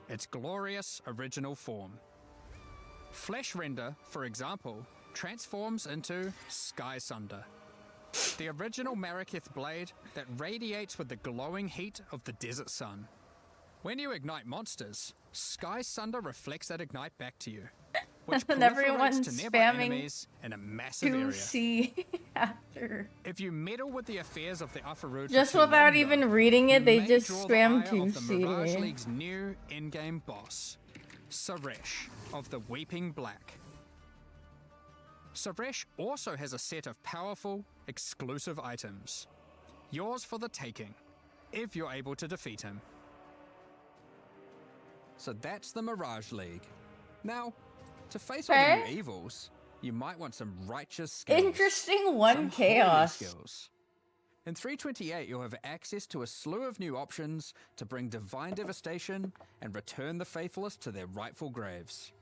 its glorious original form. Flesh Render, for example, transforms into Sky Sunder, the original Mariketh blade that radiates with the glowing heat of the desert sun. When you ignite monsters, Sky Sunder reflects that ignite back to you, which And proliferates everyone's to nearby spamming enemies in a massive area. 2C after. If you meddle with the affairs of the Upper Root Just for too without long, even though, reading it, you they may just draw the spam ire of the Mirage 2C. League's new in-game boss, Suresh of the Weeping Black. Suresh also has a set of powerful, exclusive items. Yours for the taking, if you're able to defeat him. So that's the Mirage League. Now, to face all the Okay. new evils, you might want some righteous skills. Interesting Some one holy chaos. skills. In 328, you'll have access to a slew of new options to bring divine devastation and return the faithless to their rightful graves.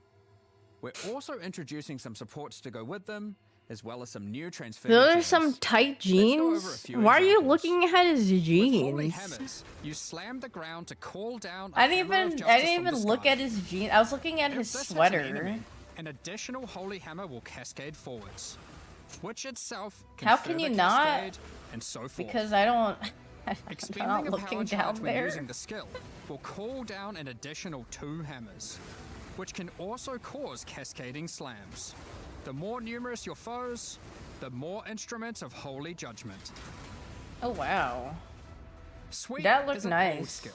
We're also introducing some supports to go with them, as well as some new transfigured Those are gems. some tight go over a jeans. few Why are you examples. looking at his With holy jeans? hammers, you slam the ground to call down a I didn't hammer of even justice from even the look sky. at his jeans. I was looking at If his this hits an sweater. enemy, an additional holy hammer will cascade forwards, which itself can How can further you not? cascade, and so forth. Because I don't I'm Expending not a looking power charge down when there. using the skill will call down an additional 2 hammers, which can also cause cascading slams. The more numerous your foes, the more instruments of holy judgment. Oh wow. Sweet That looked is an nice. old skill.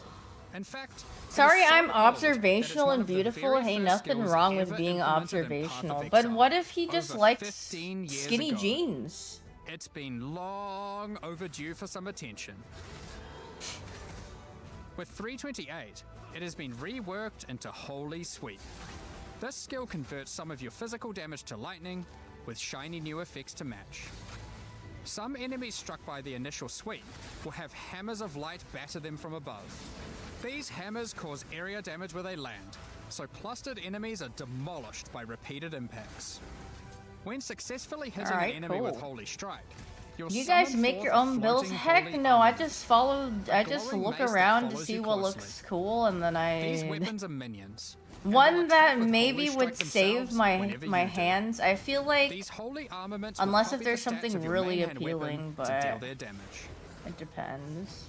In fact, it is Sorry, so I'm old that it's observational one and of the beautiful. very Hey, first nothing skills wrong with ever being implemented in Path of observational. Exile, But what if he just over likes 15 years skinny ago. jeans? It's been long overdue for some attention. With 328, it has been reworked into Holy Sweep. This skill converts some of your physical damage to lightning, with shiny new effects to match. Some enemies struck by the initial sweep will have hammers of light batter them from above. These hammers cause area damage where they land, so clustered enemies are demolished by repeated impacts. When successfully hitting Alright, an enemy with cool. Holy Strike, you'll You guys summon make forth your a own builds? floating Heck holy no, I armament. just followed, I just glowing look mace that around to follows see you what closely. looks cool and then These I... weapons are minions. and will One attack that with maybe Holy would Strike save themselves my whenever my you do. hands. I feel like These holy armaments will unless if copy there's the stats something of your really main hand weapon appealing, to deal but their damage. it depends.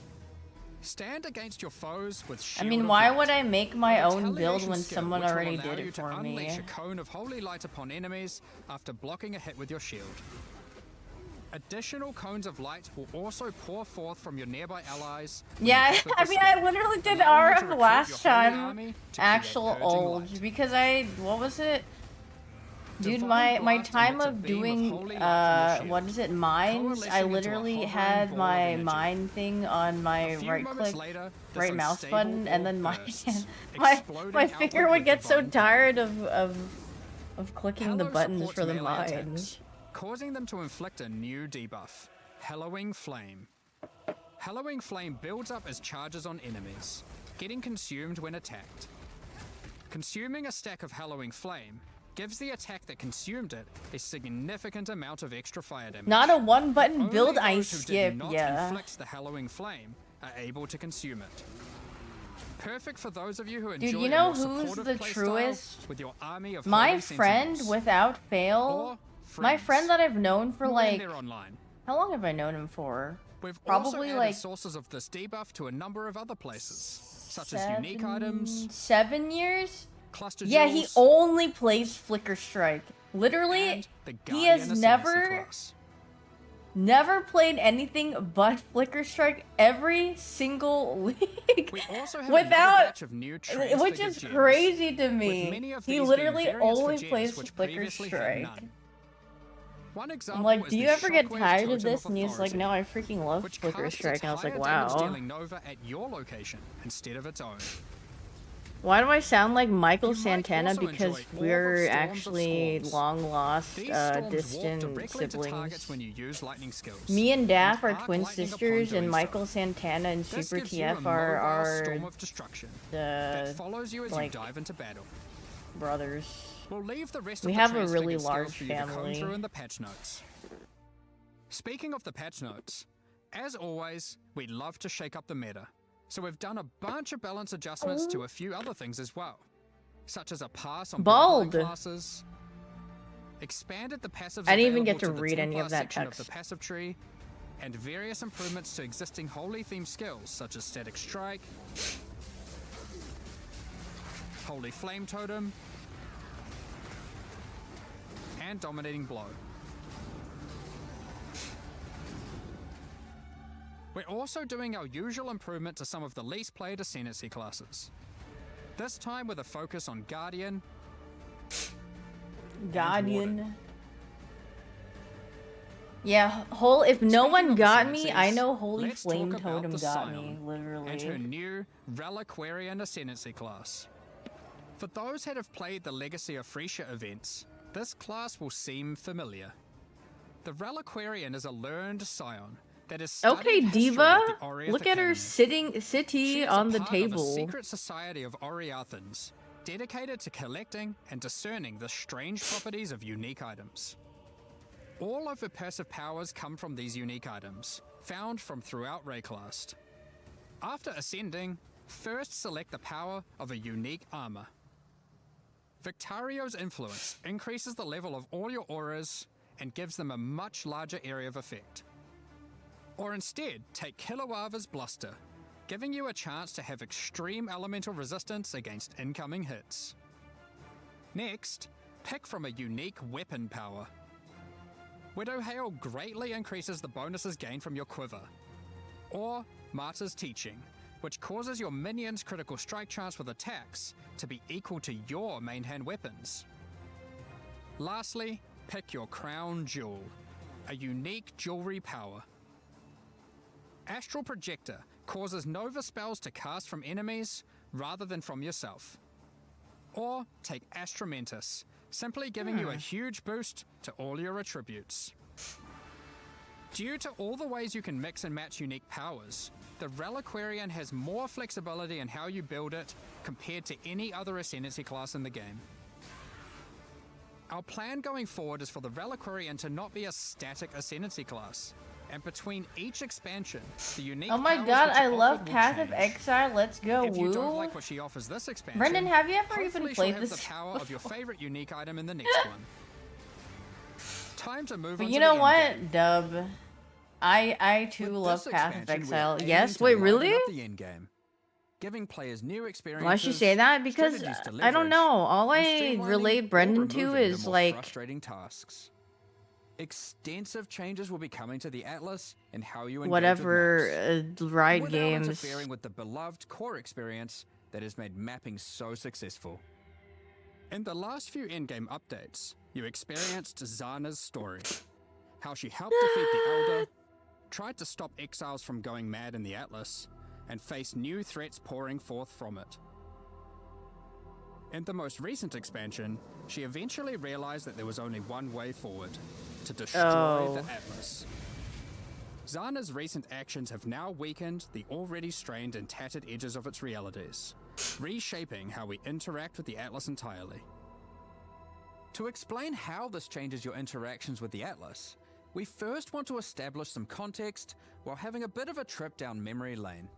Stand against your foes with I Shield mean, of why Light, would I make my a own build retaliation when skill someone which will already allow did you it to for me? unleash a cone of holy light upon enemies after blocking a hit with your shield. Additional cones of light will also pour forth from your nearby allies. when you Yeah, hit with I the mean, skill, I literally did allowing you to RF recruit last your holy time. army to create Actual purging old light. because what was it? Dude, Divine my Blast time emits a of beam of doing holy light from your what shield, is it, mines? coalescing I into a literally hovering had ball of my energy. mine thing on my A few right moments click, later, this right mouse unstable button, and orb then my bursts, my exploding finger outward would with get so divine tired of clicking the Hello buttons supports for the melee mines. attacks, causing them to inflict a new debuff, Hallowing Flame. Hallowing Flame builds up as charges on enemies, getting consumed when attacked. Consuming a stack of Hallowing Flame gives the attack that consumed it a significant amount of extra fire damage. Not a one-button Only build those I who skip, did not yeah. inflict the hallowing flame are able to consume it. Perfect for those of you who enjoy Dude, you a know more who's supportive the playstyle truest? with your army of My holy friend, sentinels. without fail. Or My friends. friend that I've known for When like... they're online. How long have I known him for? We've also Probably added like sources of this debuff to a number of other places, such as unique items, 7 years? cluster Yeah, he jewels, only plays Flicker Strike. Literally, and the he Guardian has Ascendancy class. never played anything but Flicker Strike every single week. We also have Without, another batch of new which transfigured is gems, crazy to with me. many of He these being literally variants for only gems plays which Flicker previously had Strike. none. One I'm example like, is do you the ever get Shockwave tired of Totem this? And he's like, Authority, no, I freaking love which Flicker casts Strike. its And I was like, higher damage wow. dealing Nova at your location instead of its own. Why do I sound like Michael You might Santana? also Because enjoy we're Storms of actually Storms. long lost, These storms walk distant directly to targets siblings. when you use lightning skills. Me and Daff and are arc twin lightning upon sisters, and doing Michael so. Santana and This Super gives you a TF are mobile storm of destruction that the follows you as like, you dive into battle. brothers. We'll leave the rest We of the have a really transfigured skills large for you to comb family. through in the patch notes. Speaking of the patch notes, as always, we love to shake up the meta, so we've done a bunch of balance adjustments to a few other things as well, such as a pass on Bald. bloodline classes, expanded the passives I didn't even available get to the read any Templar of that section text. of the passive tree, and various improvements to existing holy themed skills such as Static Strike, Holy Flame Totem, and Dominating Blow. We're also doing our usual improvement to some of the least played Ascendancy classes. This time with a focus on Guardian, Guardian. Yeah, if no Speaking one of got me, ascendancies, I know Holy let's Flame talk about Totem the got Scion me, and her literally. new Reliquarian Ascendancy class. For those that have played the Legacy of Freesia events, this class will seem familiar. The Reliquarian is a learned Scion that is studied Okay, history Diva, at the Oriath look at her Academy. city She is on a the part of a table. secret society of Oriathans, dedicated to collecting and discerning the strange properties of unique items. All of her passive powers come from these unique items, found from throughout Rayclast. After ascending, first select the power of a unique armor. Victario's influence increases the level of all your auras and gives them a much larger area of effect. Or instead, take Kilowava's Bluster, giving you a chance to have extreme elemental resistance against incoming hits. Next, pick from a unique weapon power. Widow Hail greatly increases the bonuses gained from your quiver. Or Martyr's Teaching, which causes your minions' critical strike chance with attacks to be equal to your main hand weapons. Lastly, pick your Crown Jewel, a unique jewelry power. Astral Projector causes Nova spells to cast from enemies rather than from yourself. Or take Astramentus, simply giving you a huge boost to all your attributes. Due to all the ways you can mix and match unique powers, the Reliquarian has more flexibility in how you build it compared to any other Ascendancy class in the game. Our plan going forward is for the Reliquarian to not be a static Ascendancy class, and between each expansion, the unique Oh my powers god, which I are love offered will Path of change. Exile. Let's go, If you don't woo. like what she offers this expansion, Brendan, have you ever even hopefully played she'll have this? the power of your favorite unique item in the next one. Time to move But on you to know the what, endgame. Dub? I too With love this Path of expansion, we're Exile. aiming Yes, to wait, liven really? up the endgame, giving players new experiences. Why'd she say that? Because strategies to I don't leverage, know. All and I streamlining relate or Brendan to removing the is more like frustrating tasks. Extensive changes will be coming to the Atlas and how you engage whatever with maps, ride without games. interfering with the beloved core experience that has made mapping so successful. In the last few endgame updates, you experienced Zana's story. How she helped defeat the Elder, tried to stop exiles from going mad in the Atlas, and faced new threats pouring forth from it. In the most recent expansion, she eventually realized that there was only one way forward, to destroy the Atlas. Zana's recent actions have now weakened the already strained and tattered edges of its realities, reshaping how we interact with the Atlas entirely. To explain how this changes your interactions with the Atlas, we first want to establish some context while having a bit of a trip down memory lane.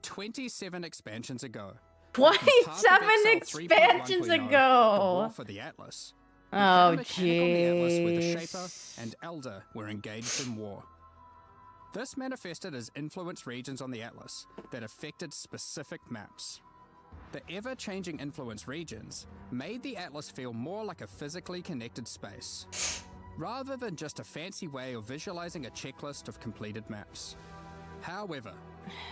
27 expansions ago, 27 expansions the War ago! for the Atlas, Oh, the mechanic on the Atlas where the Shaper jeez. and Elder were engaged in war. This manifested as influence regions on the Atlas that affected specific maps. The ever-changing influence regions made the Atlas feel more like a physically connected space, rather than just a fancy way of visualizing a checklist of completed maps. However,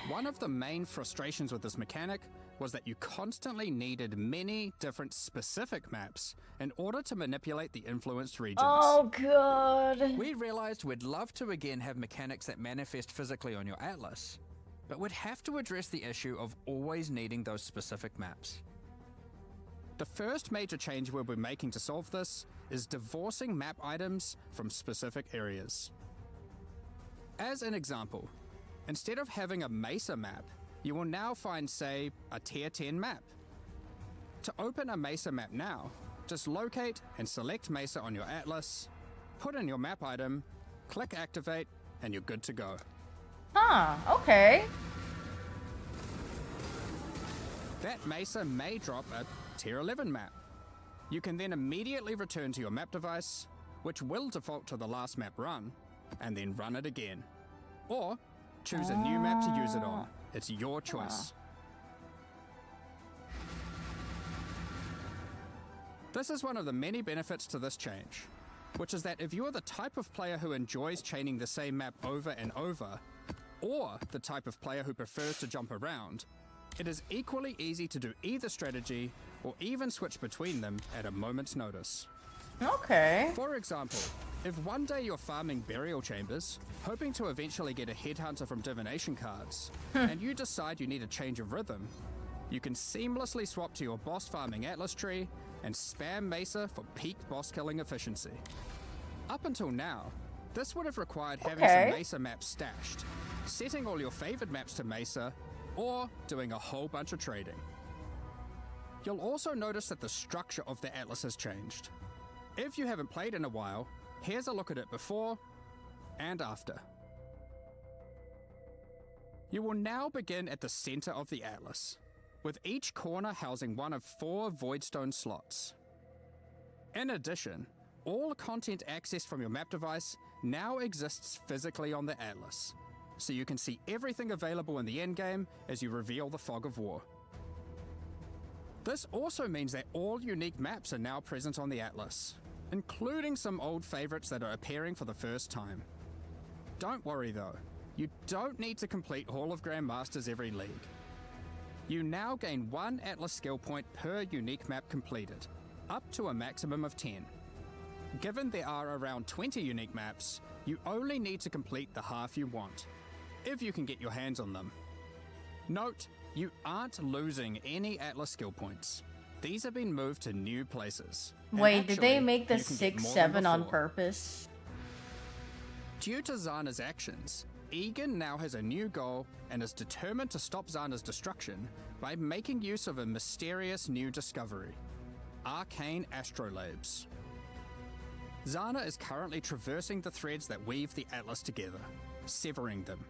one of the main frustrations with this mechanic was that you constantly needed many different specific maps in order to manipulate the influenced regions. Oh, God. We realized we'd love to again have mechanics that manifest physically on your Atlas, but we'd have to address the issue of always needing those specific maps. The first major change we'll be making to solve this is divorcing map items from specific areas. As an example, instead of having a Mesa map, you will now find, say, a Tier 10 map. To open a Mesa map now, just locate and select Mesa on your Atlas, put in your map item, click Activate, and you're good to go. Huh, okay. That Mesa may drop a Tier 11 map. You can then immediately return to your map device, which will default to the last map run, and then run it again. Or choose a new map to use it on. It's your choice. This is one of the many benefits to this change, which is that if you are the type of player who enjoys chaining the same map over and over, or the type of player who prefers to jump around, it is equally easy to do either strategy or even switch between them at a moment's notice. Okay. For example, if one day you're farming burial chambers, hoping to eventually get a headhunter from divination cards, and you decide you need a change of rhythm, you can seamlessly swap to your boss farming Atlas tree and spam Mesa for peak boss killing efficiency. Up until now, this would have required having some Mesa maps stashed, setting all your favored maps to Mesa, or doing a whole bunch of trading. You'll also notice that the structure of the Atlas has changed. If you haven't played in a while, here's a look at it before and after. You will now begin at the center of the Atlas, with each corner housing one of 4 Voidstone slots. In addition, all content accessed from your map device now exists physically on the Atlas, so you can see everything available in the endgame as you reveal the Fog of War. This also means that all unique maps are now present on the Atlas, including some old favorites that are appearing for the first time. Don't worry though, you don't need to complete Hall of Grandmasters every league. You now gain 1 Atlas skill point per unique map completed, up to a maximum of 10. Given there are around 20 unique maps, you only need to complete the half you want, if you can get your hands on them. Note, you aren't losing any Atlas skill points. These have been moved to new places. Wait, did they actually, make the you can get 6-7 more on than before. purpose? Due to Zana's actions, Egan now has a new goal and is determined to stop Zana's destruction by making use of a mysterious new discovery: arcane astrolabes. Zana is currently traversing the threads that weave the Atlas together, severing them.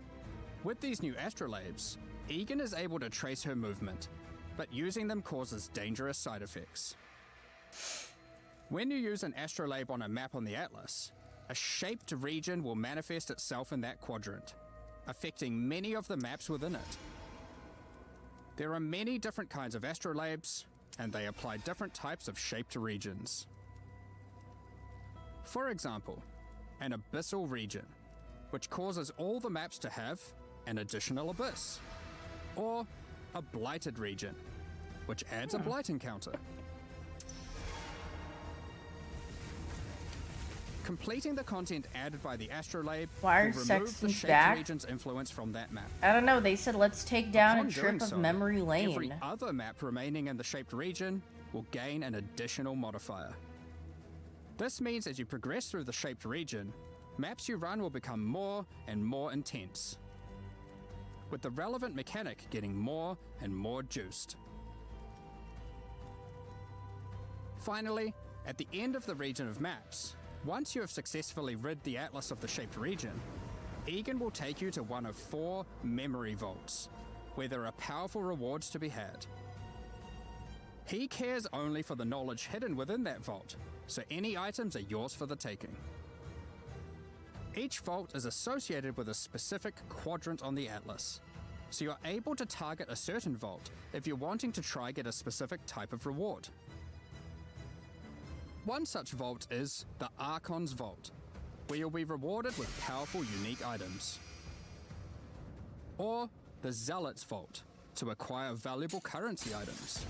With these new astrolabes, Egan is able to trace her movement, but using them causes dangerous side effects. When you use an astrolabe on a map on the Atlas, a shaped region will manifest itself in that quadrant, affecting many of the maps within it. There are many different kinds of astrolabes, and they apply different types of shaped regions. For example, an abyssal region, which causes all the maps to have an additional abyss. Or a blighted region, which adds a blight encounter. Completing the content added by the astrolabe Why are will remove the sections shaped back? region's influence from that map. I don't know, they said let's take down Upon a trip doing of so, memory every lane. other map remaining in the shaped region will gain an additional modifier. This means as you progress through the shaped region, maps you run will become more and more intense, with the relevant mechanic getting more and more juiced. Finally, At the end of the region of maps, once you have successfully rid the atlas of the shaped region, Egan will take you to one of 4 memory vaults, where there are powerful rewards to be had. He cares only for the knowledge hidden within that vault, so any items are yours for the taking. Each vault is associated with a specific quadrant on the atlas, so you're able to target a certain vault if you're wanting to try get a specific type of reward. One such vault is the Archon's Vault, where you'll be rewarded with powerful unique items. Or the Zealot's Vault, to acquire valuable currency items.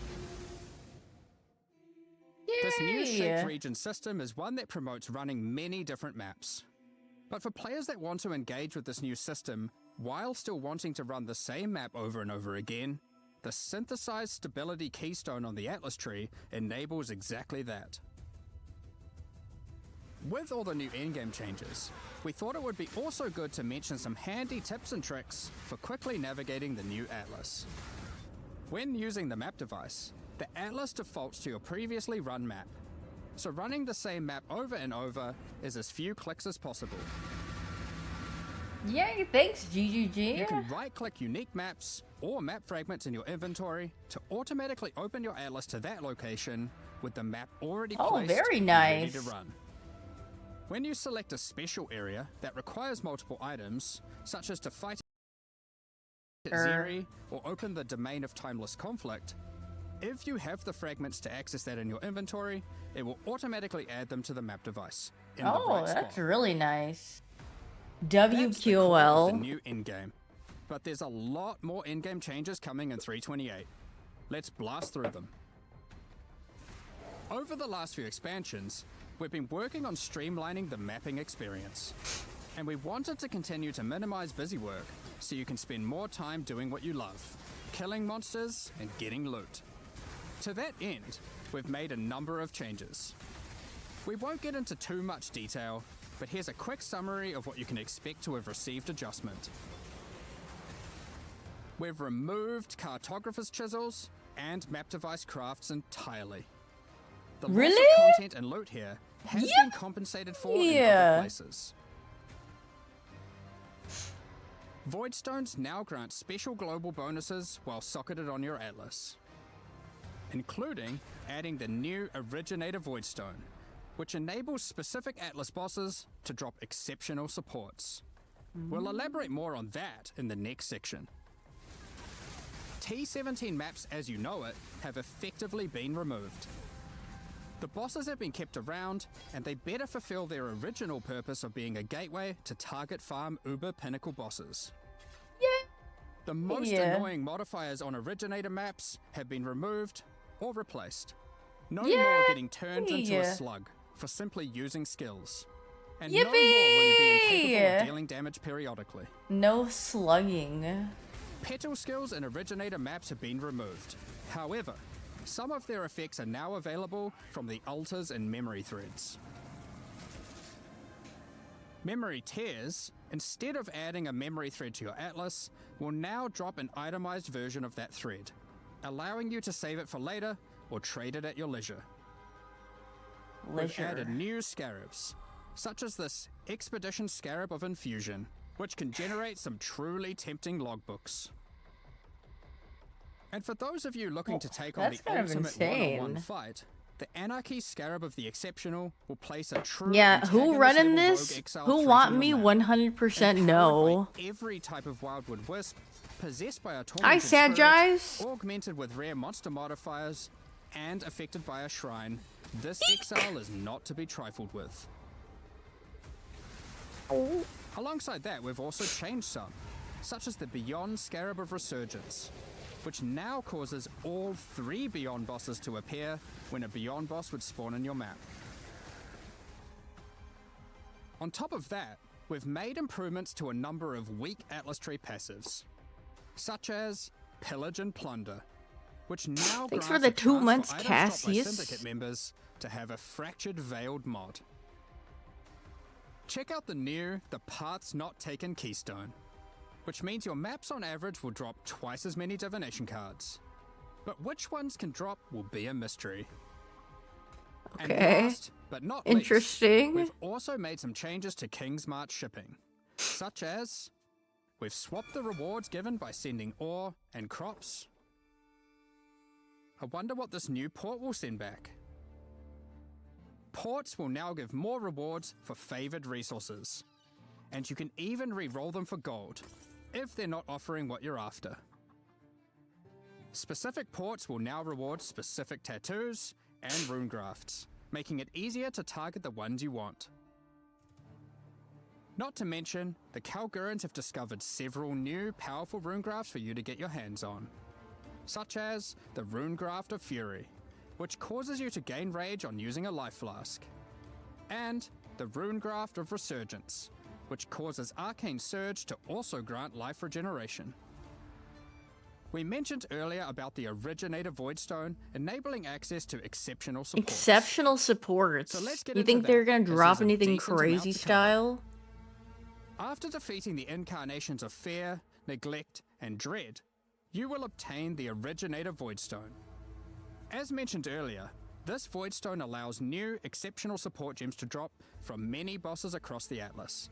This new shaped region system is one that promotes running many different maps. But for players that want to engage with this new system while still wanting to run the same map over and over again, the synthesized stability keystone on the Atlas tree enables exactly that. With all the new endgame changes, we thought it would be also good to mention some handy tips and tricks for quickly navigating the new Atlas. When using the map device, the Atlas defaults to your previously run map, so running the same map over and over is as few clicks as possible. Yay, thanks, GGG. You can right-click unique maps or map fragments in your inventory to automatically open your Atlas to that location with the map already placed very and nice. ready to run. When you select a special area that requires multiple items, such as to fight Zeri or open the Domain of Timeless Conflict, if you have the fragments to access that in your inventory, it will automatically add them to the map device in the right that's spot. really nice. That's the core of the WQOL. new endgame, but there's a lot more endgame changes coming in 3.28. Let's blast through them. Over the last few expansions, we've been working on streamlining the mapping experience, and we wanted to continue to minimize busy work so you can spend more time doing what you love, killing monsters and getting loot. To that end, we've made a number of changes. We won't get into too much detail, but here's a quick summary of what you can expect to have received adjustment. We've removed cartographer's chisels and map device crafts entirely. The loss Really? of content and loot here has been compensated for in other places. Voidstones now grant special global bonuses while socketed on your Atlas, including adding the new Originator Voidstone, which enables specific Atlas bosses to drop exceptional supports. We'll elaborate more on that in the next section. T17 maps as you know it have effectively been removed. The bosses have been kept around, and they better fulfill their original purpose of being a gateway to target farm uber pinnacle bosses. The most annoying modifiers on Originator maps have been removed or replaced. No more getting turned into a slug for simply using skills. And no more will you be incapable of dealing damage periodically. No slugging. Petal skills in Originator maps have been removed. However, some of their effects are now available from the altars and memory threads. Memory tears, instead of adding a memory thread to your Atlas, will now drop an itemized version of that thread, allowing you to save it for later or trade it at your leisure. We've added new scarabs, such as this Expedition Scarab of Infusion, which can generate some truly tempting logbooks. And for those of you looking to take on the ultimate one-on-one fight, the Anarchy Scarab of the Exceptional will place a true who running antagonist-level this? rogue exile Who threat want on me your map. 100% Empowered no. by every type of Wildwood Wisp, possessed by a I tormented said spirit, guys. augmented with rare monster modifiers, and affected by a shrine, this exile is not to be trifled with. Alongside that, we've also changed some, such as the Beyond Scarab of Resurgence, which now causes all 3 Beyond bosses to appear when a Beyond boss would spawn in your map. On top of that, we've made improvements to a number of weak Atlas Tree passives, such as Pillage and Plunder, which now Thanks grants for the a 2 chance months, for items dropped by Cassius. Syndicate members to have a Fractured Veiled mod. Check out the new The Paths Not Taken keystone, which means your maps on average will drop twice as many divination cards. But which ones can drop will be a mystery. And Okay. last, but not least, Interesting. we've also made some changes to King's March shipping, such as we've swapped the rewards given by sending ore and crops. I wonder what this new port will send back. Ports will now give more rewards for favoured resources, and you can even re-roll them for gold, if they're not offering what you're after. Specific ports will now reward specific tattoos and rune grafts, making it easier to target the ones you want. Not to mention, the Kalgurans have discovered several new powerful rune grafts for you to get your hands on, such as the Rune Graft of Fury, which causes you to gain rage on using a life flask, and the Rune Graft of Resurgence, which causes Arcane Surge to also grant life regeneration. We mentioned earlier about the Originator Voidstone enabling access to exceptional supports. Exceptional supports. So let's get You into think that, they're gonna as there's drop a anything decent amount crazy to cover. style? After defeating the incarnations of Fear, Neglect, and Dread, you will obtain the Originator Voidstone. As mentioned earlier, this Voidstone allows new, exceptional support gems to drop from many bosses across the Atlas.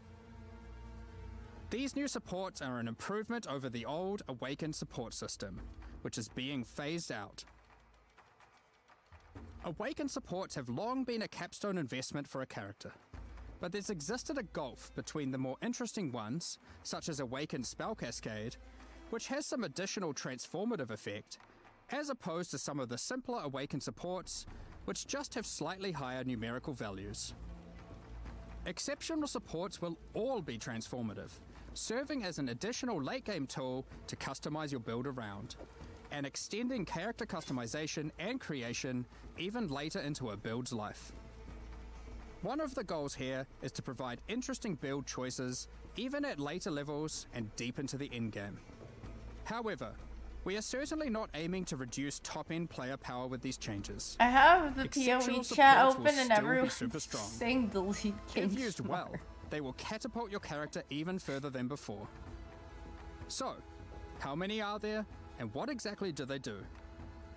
These new supports are an improvement over the old Awakened support system, which is being phased out. Awakened supports have long been a capstone investment for a character, but there's existed a gulf between the more interesting ones, such as Awakened Spell Cascade, which has some additional transformative effect, as opposed to some of the simpler Awakened supports, which just have slightly higher numerical values. Exceptional supports will all be transformative, serving as an additional late game tool to customize your build around, and extending character customization and creation even later into a build's life. One of the goals here is to provide interesting build choices even at later levels and deep into the endgame. However, we are certainly not aiming to reduce top-end player power with these changes. I have the Exceptional PoE chat supports will open and still be everyone's super strong. saying delete King If used well, Smart. they will catapult your character even further than before. So, how many are there, and what exactly do they do?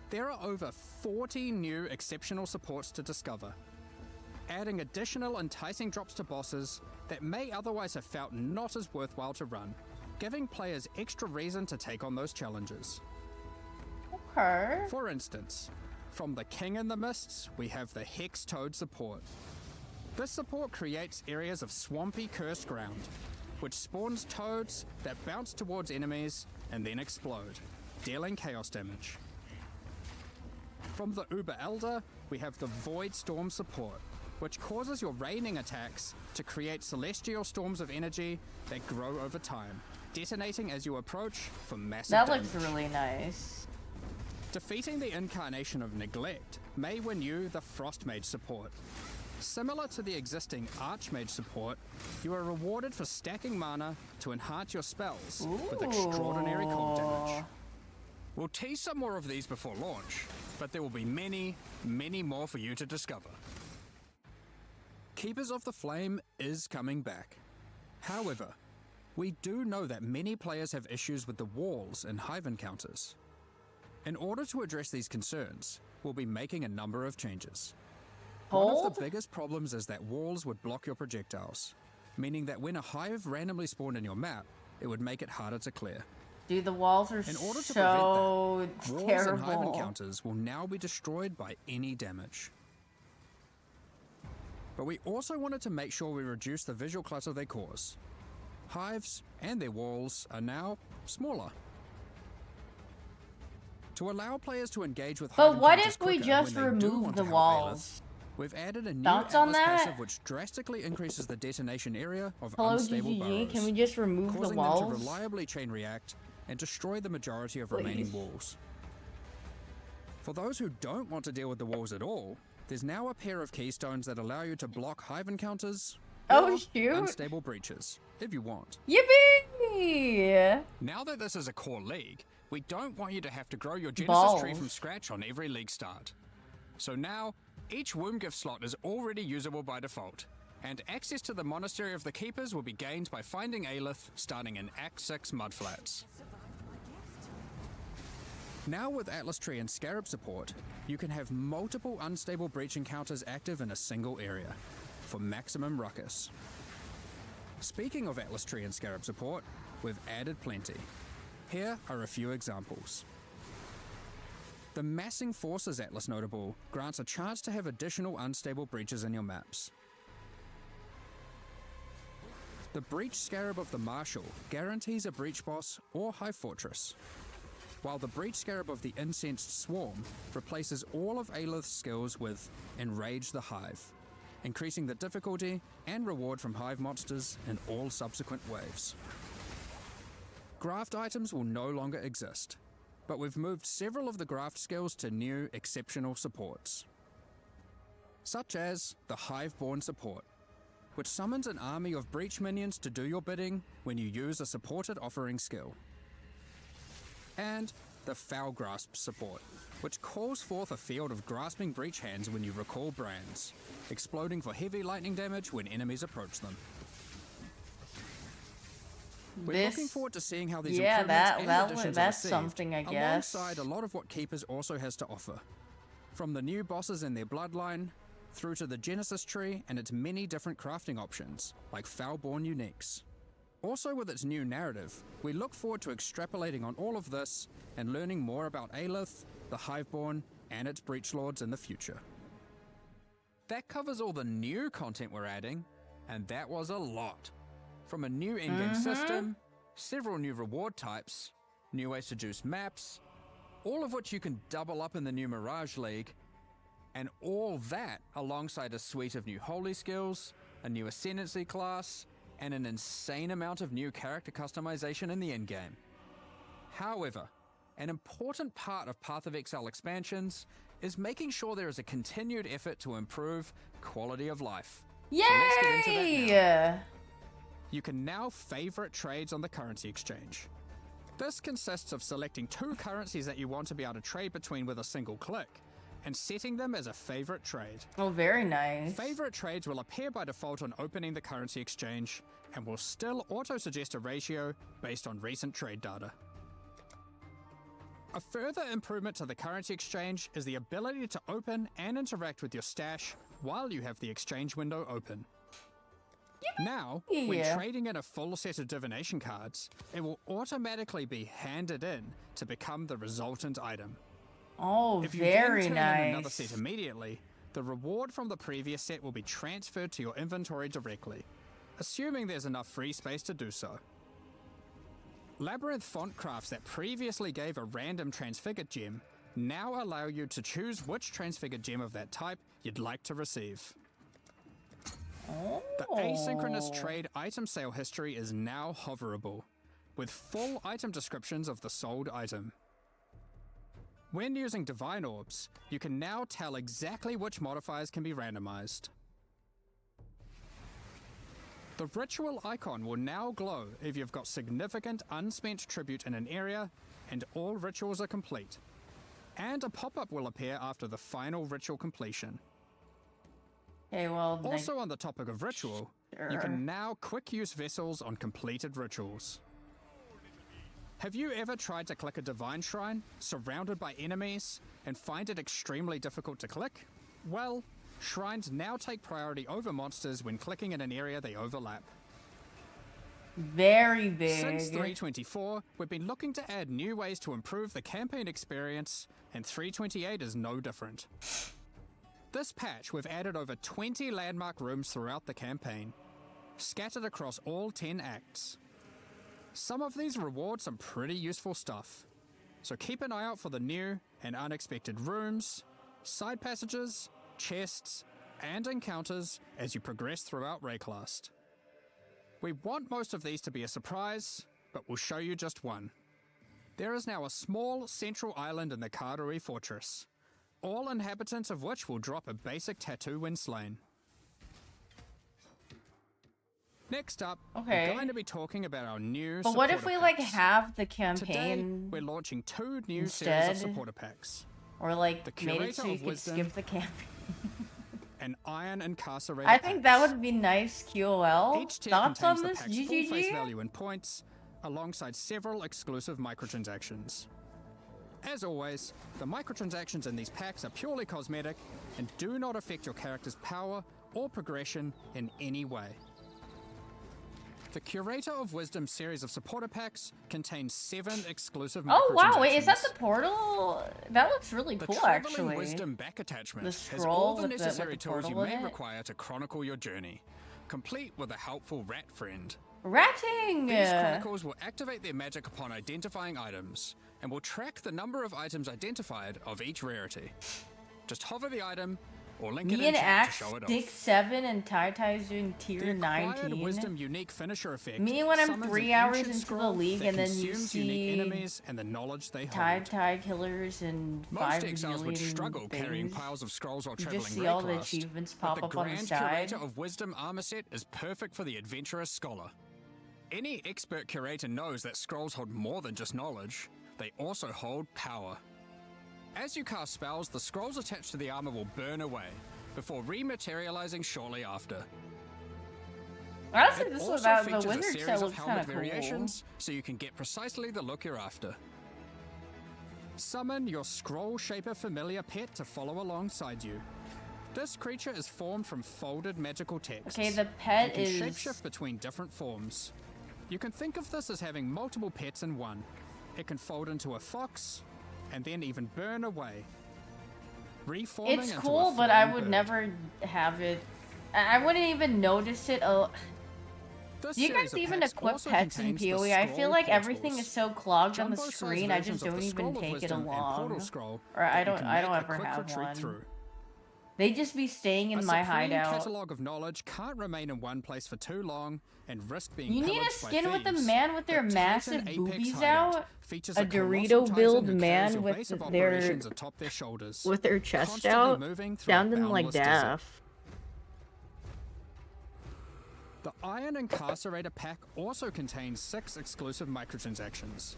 There are over 40 new exceptional supports to discover, adding additional enticing drops to bosses that may otherwise have felt not as worthwhile to run, giving players extra reason to take on those challenges. Okay. For instance, from the King in the Mists, we have the Hex Toad support. This support creates areas of swampy cursed ground, which spawns toads that bounce towards enemies and then explode, dealing chaos damage. From the Uber Elder, we have the Void Storm support, which causes your raining attacks to create celestial storms of energy that grow over time, detonating as you approach for massive That damage. looks really nice. Defeating the incarnation of Neglect may win you the Frost Mage support. Similar to the existing Archmage support, you are rewarded for stacking mana to enhance your spells with extraordinary cold damage. We'll tease some more of these before launch, but there will be many, many more for you to discover. Keepers of the Flame is coming back. However, we do know that many players have issues with the walls in Hive encounters. In order to address these concerns, we'll be making a number of changes. One of the biggest problems is that walls would block your projectiles, meaning that when a Hive randomly spawned in your map, it would make it harder to clear. Dude, the walls are In order to so prevent that, walls terrible. and Hive encounters will now be destroyed by any damage. But we also wanted to make sure we reduce the visual clutter they cause. Hives and their walls are now smaller. To allow players to engage with Hive But what encounters if we quicker just when they do remove want the to help walls? Aelith, we've added a new Thoughts on Atlas that? passive which drastically increases the detonation area of Hello, unstable GGG. burrows, Can we just remove the causing walls? them to reliably chain react and destroy the majority of remaining Please. walls. For those who don't want to deal with the walls at all, there's now a pair of keystones that allow you to block Hive encounters Oh, or shoot. unstable breaches, if you want. Yippee! Now that this is a core league, we don't want you to have to grow your Genesis Balls. tree from scratch on every league start. So now, each womb gift slot is already usable by default, and access to the Monastery of the Keepers will be gained by finding Aelith starting in Act 6 Mudflats. Now with Atlas Tree and Scarab support, you can have multiple unstable breach encounters active in a single area, for maximum ruckus. Speaking of Atlas Tree and Scarab support, we've added plenty. Here are a few examples. The Massing Forces Atlas notable grants a chance to have additional unstable breaches in your maps. The Breach Scarab of the Marshal guarantees a breach boss or hive fortress, while the Breach Scarab of the Incensed Swarm replaces all of Aelith's skills with Enrage the Hive, increasing the difficulty and reward from hive monsters in all subsequent waves. Graft items will no longer exist, but we've moved several of the graft skills to new exceptional supports, such as the Hiveborn support, which summons an army of breach minions to do your bidding when you use a supported offering skill. And the Foul Grasp support, which calls forth a field of grasping breach hands when you recall brands, exploding for heavy lightning damage when enemies approach them. We're looking forward to seeing how these improvements and additions are that's received, something, I guess. alongside a lot of what Keepers also has to offer. From the new bosses and their bloodline, through to the Genesis tree and its many different crafting options, like Foulborn Uniques. Also with its new narrative, we look forward to extrapolating on all of this and learning more about Aelith, the Hiveborn, and its Breach Lords in the future. That covers all the new content we're adding, and that was a lot. From a new in-game system, several new reward types, new ways to juice maps, all of which you can double up in the new Mirage League, and all that alongside a suite of new holy skills, a new Ascendancy class, and an insane amount of new character customization in the endgame. However, an important part of Path of Exile expansions is making sure there is a continued effort to improve quality of life. Yay! So let's get into that now. You can now favorite trades on the currency exchange. This consists of selecting 2 currencies that you want to be able to trade between with a single click, and setting them as a favorite trade. Oh, very nice. Favorite trades will appear by default on opening the currency exchange, and will still auto-suggest a ratio based on recent trade data. A further improvement to the currency exchange is the ability to open and interact with your stash while you have the exchange window open. Now, when trading in a full set of divination cards, it will automatically be handed in to become the resultant item. Oh, if you very then turn nice. in another set immediately, the reward from the previous set will be transferred to your inventory directly, assuming there's enough free space to do so. Labyrinth font crafts that previously gave a random transfigured gem now allow you to choose which transfigured gem of that type you'd like to receive. The asynchronous trade item sale history is now hoverable, with full item descriptions of the sold item. When using Divine Orbs, you can now tell exactly which modifiers can be randomized. The ritual icon will now glow if you've got significant unspent tribute in an area and all rituals are complete, and a pop-up will appear after the final ritual completion. Okay, well, also on the topic of ritual, you can now quick use vessels on completed rituals. Have you ever tried to click a divine shrine surrounded by enemies and find it extremely difficult to click? Well, shrines now take priority over monsters when clicking in an area they overlap. Very big. Since 3.24, we've been looking to add new ways to improve the campaign experience, and 3.28 is no different. This patch, we've added over 20 landmark rooms throughout the campaign, scattered across all 10 acts. Some of these reward some pretty useful stuff, so keep an eye out for the new and unexpected rooms, side passages, chests, and encounters as you progress throughout Rayclast. We want most of these to be a surprise, but we'll show you just one. There is now a small central island in the Karui Fortress, all inhabitants of which will drop a basic tattoo when slain. Next up, we're going to be talking about our new But what if we like packs. have the Today, campaign we're launching 2 new instead? series of supporter packs. Or like The made it Curator so you of could Wisdom skip the campaign? and Iron Incarcerator I think that packs. would be nice, QOL. Each tier Thoughts on contains this, the pack's full face GGG? value in points, alongside several exclusive microtransactions. As always, the microtransactions in these packs are purely cosmetic and do not affect your character's power or progression in any way. The Curator of Wisdom series of supporter packs contains 7 exclusive microtransactions. Oh wow, wait, is that the portal? That looks really cool, Traveling actually. Wisdom back attachment The has scroll all the with the necessary tools you portal in may it? require to chronicle your journey, complete with a helpful rat friend. Ratting! These chronicles will activate their magic upon identifying items, and will track the number of items identified of each rarity. Just hover the item, or link it Me in and chat Axe, to show it Stick off. 7, and Tai's doing The tier acquired 19. Wisdom unique finisher effect Me when I'm summons 3 an hours ancient into the scroll league that and then you consumes see unique enemies and the knowledge they hold. Tai killers and Most 5 exiles would million struggle carrying things. piles of scrolls while You traveling just see all the Rayclast, achievements but pop the up on the Grand side. Curator of Wisdom armor set is perfect for the adventurous scholar. Any expert curator knows that scrolls hold more than just knowledge, they also hold power. As you cast spells, the scrolls attached to the armor will burn away, before rematerializing shortly after. Honestly, It this also was about features the a winter series set of looks kind helmet of cool. variations, so you can get precisely the look you're after. Summon your Scroll Shaper familiar pet to follow alongside you. This creature is formed from folded magical text. Okay, the pet and can is... shapeshift between different forms. You can think of this as having multiple pets in one. It can fold into a fox, and then even burn away. Reforming It's into cool, a but I flying would bird. never have it. I wouldn't even notice it. Oh, This do you series guys of even packs equip also pets in contains the PoE? I feel scroll like everything portals. is so clogged on the Jumbo-sized screen, I versions just of the don't even Scroll of take it Wisdom and along. Portal Scroll Or I that you don't can ever make a quick have retreat one. through. They just be staying in A my supreme hideout. catalogue of knowledge can't remain in one place for too long and risk being You need a pillaged by skin with the thieves. man with their The massive Titan Apex boobies hideout out. features A colossal Dorito Titan build who carries man your with base of their operations atop their shoulders, with their chest constantly out, moving through a sounding like boundless desert. Daff. The Iron Incarcerator pack also contains 6 exclusive microtransactions.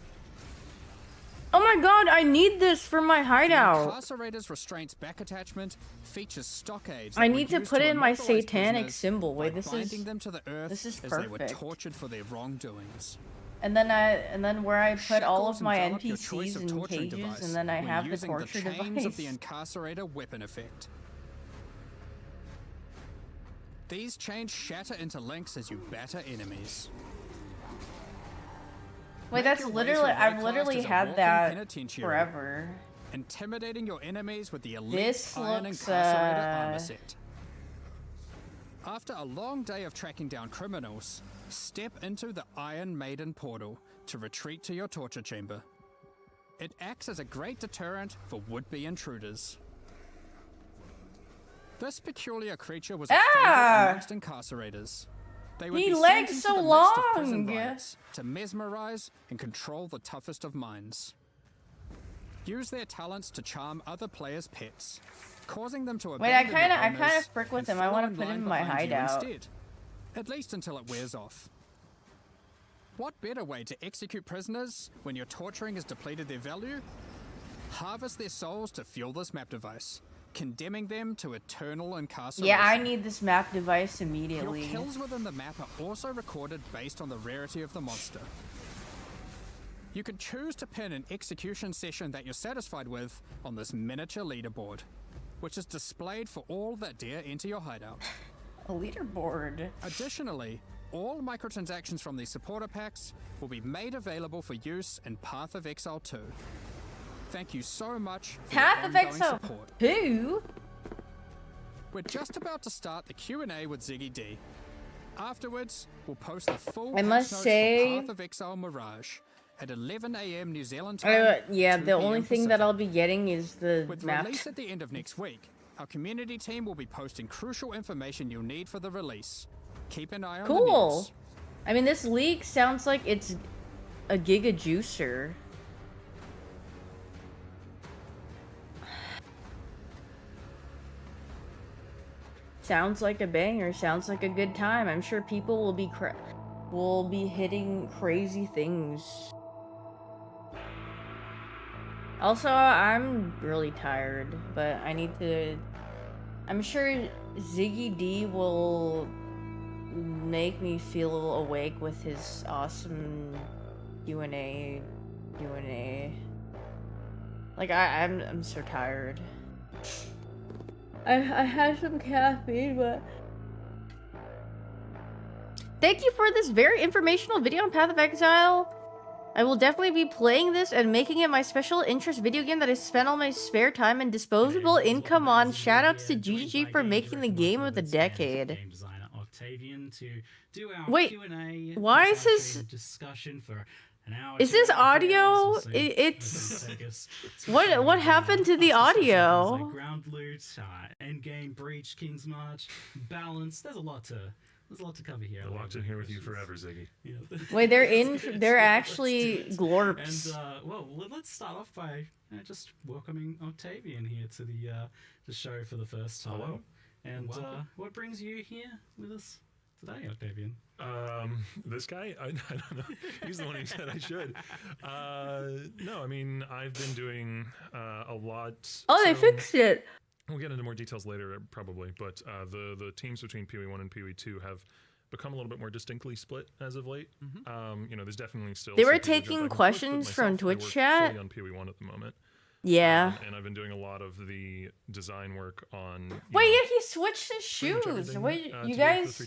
Oh my god, I need this for my The hideout. Incarcerator's Restraints back attachment features stockades. I that were need to used put in my immobilize satanic prisoners symbol. Wait, by this binding is them to the earth this is as they were perfect. tortured for their wrongdoings. and then where I put all of Shackles my envelop your choice NPCs of in torturing cages, device and then I when have the using torture the chains device. of the Incarcerator weapon effect. These chains shatter into links as you batter enemies. Wait, Make that's your way literally through I've Rayclast literally as a had walking that penitentiary, forever. intimidating your enemies with the elite This Iron looks, Incarcerator armor set. After a long day of tracking down criminals, step into the Iron Maiden portal to retreat to your torture chamber. It acts as a great deterrent for would-be intruders. This peculiar creature was a favorite amongst incarcerators. They would He be legs sent so into the midst of prison long. riots to mesmerize and control the toughest of minds. Use their talents to charm other players' pets, causing them to Wait, I abandon their kind owners of frick with and him. I follow want to put line him in my behind you hideout. instead, at least until it wears off. What better way to execute prisoners when your torturing has depleted their value? Harvest their souls to fuel this map device, condemning them to eternal incarceration. Yeah, I need this map device Your immediately. kills within the map are also recorded based on the rarity of the monster. You can choose to pin an execution session that you're satisfied with on this miniature leaderboard, which is displayed for all that dare enter your hideout. A leaderboard. Additionally, all microtransactions from these supporter packs will be made available for use in Path of Exile 2. Thank you so much for Path your of ongoing Exile support. 2? We're just about to start the Q&A with Ziggy D. Afterwards, we'll post the full I patch must notes say- for Path of Exile Mirage at 11 a.m. New Zealand time. Yeah, 2 the only p.m. thing that Pacific. I'll be getting is the With map. release at the end of next week, our community team will be posting crucial information you'll need for the release. Keep an eye on the Cool. news. I mean, this leak sounds like it's a giga juicer. Sounds like a banger. Sounds like a good time. I'm sure people will be hitting crazy things. Also, I'm really tired, but I need to. I'm sure Ziggy D will make me feel awake with his awesome Q&A. Like I'm so tired. I had some caffeine, but thank you for this very informational video on Path of Exile. I will definitely be playing this and making it my special interest video game that I spend all my spare time and disposable income on. Shoutouts to GGG for making the game of the decade. Game designer Octavian to do our Wait, Q&A. why is this discussion for an hour? Is this audio? It's what happened to the audio? Like ground loot, end game breach, King's March, balance. There's a lot to cover here. I locked in here with you forever, Ziggy. Yeah. Wait, they're actually glorps. And well, let's start off by just welcoming Octavian here to the show for the first time. Hello. And what brings you here with us today, Octavian? This guy? I don't know. He's the one who said I should. No, I mean, I've been doing a lot. Oh, they fixed it. We'll get into more details later, probably, but the teams between PoE 1 and PoE 2 have become a little bit more distinctly split as of late. You know, there's definitely still... They were some people who taking jump back and questions forth, but from myself, I Twitch work chat. fully on PoE 1 at the moment. Yeah. And I've been doing a lot of the design work on... Wait, yeah, he switched his shoes. Wait, you guys...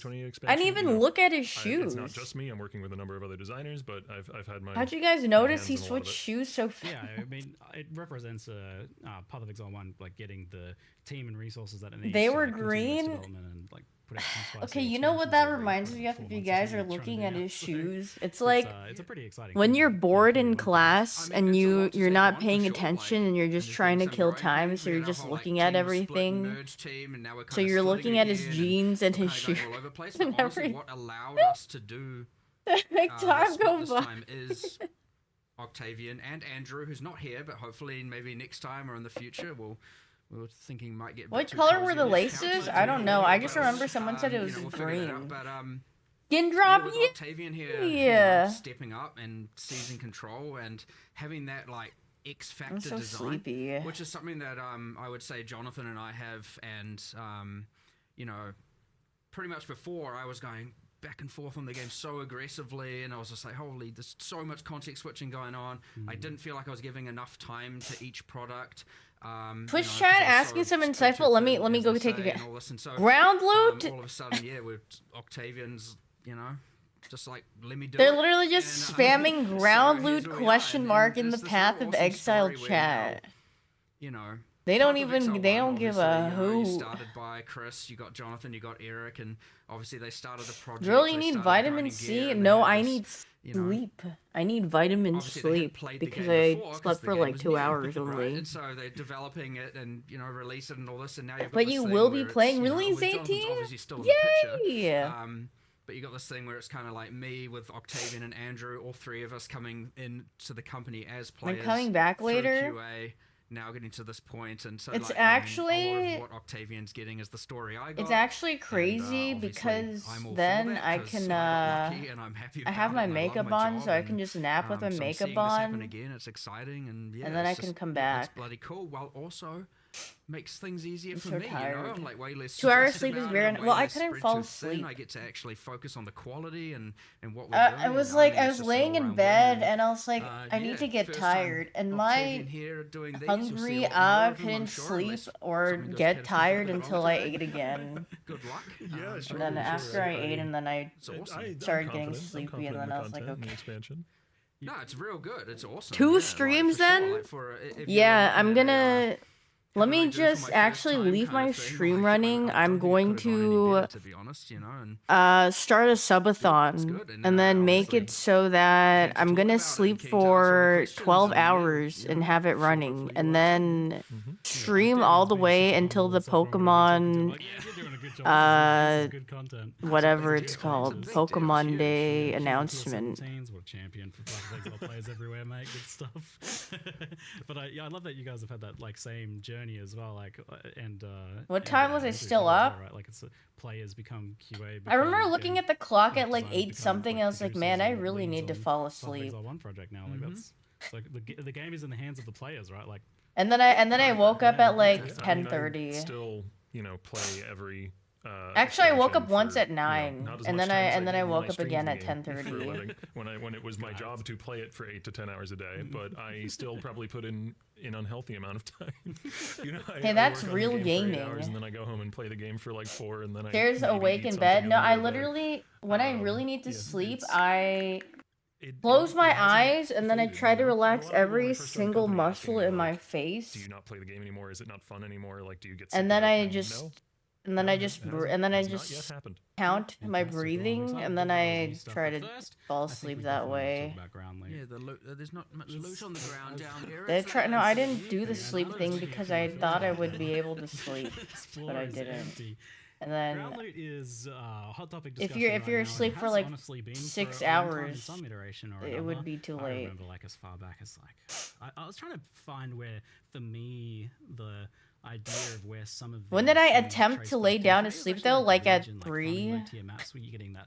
I didn't even look at his shoes. It's not just me. I'm working with a number of other designers, but I've had my... How'd you guys notice he switched shoes so fast? Yeah, I mean, it represents a Path of Exile 1, like getting the team and resources that it needs. They to, were like, continue green. its development and, like, put out some spicy Okay, you know what that expansions every, reminds like, me of 4 if you months guys or are something, looking trying at to his do that. shoes. It's like it's a pretty exciting when thing you're to do bored in every class I mean, and it's a lot to you're take not on, paying for sure, attention like, and you're there's just trying to some kill growing time, pains. so We you're had our just whole, like, looking at team split everything. merge team, and now we're So kinda you're splitting looking at his again, jeans and we're his kinda shoes. going all over the place, and but honestly, every- what allowed us to do Make time this go this by. time is Octavian and Andrew, who's not here, but hopefully maybe next time or in the future we were thinking might get a bit What too color were cozy the on this couch, laces? but I don't know. I just but, remember someone said it you was know, we'll figure that out, green. but Skin drop, with yeah. Octavian here, you know, Yeah. stepping up and seizing control and having that like X factor I'm so design, sleepy. which is something that I would say Jonathan and I have, and you know, pretty much before I was going back and forth on the game so aggressively, and I was just like, holy, there's so much context switching going on. I didn't feel like I was giving enough time to each product. Twitch you know, chat 'cause I was asking so some spread too insightful. Let me thin, go as they take a say, guess. and all this, and so, Ground loot. all of a sudden, yeah, with Octavian's, you know, just like, let me do They're it. literally just And, spamming so ground here's loot where we are, question and mark in the there's this Path real of awesome Exile story where chat. now, you know, They don't Path of even. Exile They 1, don't give a obviously, you know, you who. started by Chris, you got Jonathan, you got Eric, and obviously they started the project. Girl, they you need started vitamin grinding C. gear, and they No, had I this, need you know, sleep. I need vitamin obviously they had sleep played the because game I before, 'cause slept the for game like was 2 new, hours right? only. And so they're developing it and, you know, release it and all this, and now you've got But this you thing will be where it's, playing you know, release with Jonathan's 18? obviously still in the picture. Yay! But you got this thing where it's kind of like me with Octavian and Andrew, all three of us coming in to the company as I'm players. coming back through later. QA, now getting to this point, and so It's like, I mean, a lot actually- of what Octavian's getting is the story I got. It's actually and, crazy obviously, because I'm all for then that I 'cause can I got lucky and I'm happy I have about my it, and I love makeup my on, job, so I can and, just nap with my so I'm makeup seeing this happen on. again. It's exciting, and yeah, And then I it's can just- come It's back. bloody cool, while also makes things easier I'm for so me. You tired. know, I'm like way less. 2 hours stressed sleep is about very. it, I'm way Well, I less couldn't spread fall too thin. asleep. I get to actually focus on the quality and what we're doing. I was and, like, mean, I it's was just laying all in around bed winning. and I was like, I need Yeah, to get first tired, time and Octavian my here doing these, you'll see a hungry lot more I of him, I'm couldn't sure, sleep unless or something goes get catastrophic tired wrong until I today. ate again. Good luck. Yeah, sure. And then after I ate, and then I It's awesome. I'm started getting confident. I'm sleepy, and confident in then the I was like, content and the okay. expansion. No, it's real good. It's awesome. 2 yeah, like, streams for sure, then? like, for, if you're Yeah, I'm looking at gonna. how Let did I me do for just my first actually time leave kind my of thing, stream like, running. I I'm don't think going it could have gone any to better, to be honest, you know, and start a subathon good, and, and then make obviously it so that keen to I'm talk gonna about it, sleep keen to answer all the for questions, 12 and yeah, hours you and know, have it sure, running, hopefully and you then stream all the way until the Pokemon good content. whatever it's Yeah, called, it's Pokemon huge, Day Yeah, announcement. What a champion for Path of Exile players everywhere, mate. Good stuff. But yeah, I love that you guys have had that like same journey as well. Like, and What time was I Andrew still as well, up? right? Like, it's players become QA. I remember become looking game at the clock at like like designers 8 become, something. like, I was like, producers man, I and really leads need to on fall Path of asleep. Exile 1 project now. Like that's it's like the game is in the hands of the players, right? Like, And then I woke up at like I mean, I 10:30. still, you know, play every Actually, I woke explanation up once for, at you know, 9, not as and much then I time as and then did I when woke up streamed again the at game for a 10:30. living, when it was my job to play it for 8 to 10 hours a day, but I still probably put in an unhealthy amount of time. You know, Hey, I that's work on the real game for 8 hours, gaming. and then I go home and play the game for like 4, and then I There's maybe awake eat in something bed. and No, then I go to bed. literally, when I really need to Yeah, sleep, it's- I it close my hasn't eyes and then I faded, try you to know? And a relax lot of people when every I first joined the single company asking muscle me, in my like, face. do you not play the game anymore? Is it not fun anymore? Like, do you get sick And of then it? I And just no, and then no, I it just hasn't- and then I has not just yet happened. count my Fantastic. Well, I'm breathing excited and to then talk about all I new stuff, try but to first, fall I think asleep we that definitely wanna way. talk about ground loot. Yeah, there's not much loot on the ground down here. They is try there? no, I It's- didn't do the Yeah, sleep now that thing it's because looking I at the thought I floor. would be able to sleep, This floor but I is didn't. empty. And then Ground loot is a hot topic if discussion you're right you're now, and asleep it for has like honestly been 6 for a long time in hours, some iteration or it another. would be too I late. remember like as far back as like I was trying to find where for me the idea of where some of When did I these attempt trace to back lay to. down For to me, it was sleep actually, though? the Like at Legion, 3? low-tier maps where you're getting that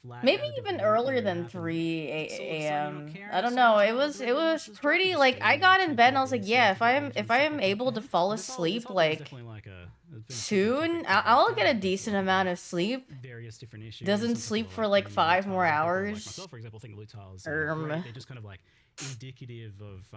flat Maybe additive even loot on earlier the than map and 3 sort of saying you're a.m. caring I don't so know. much It about was the it regular was monsters drop, pretty you're like just I getting got the in bed and I was two like, yeah, goblins, if so I you am can able to compare. fall This whole asleep thing is like definitely like a it's been a soon, topic for I'll like get a days, decent like, amount of sleep. various different issues. Doesn't Some sleep people for are like claiming 5 loot more tiles. People hours. like myself, for example, think loot tiles are great. They're just kind of like indicative of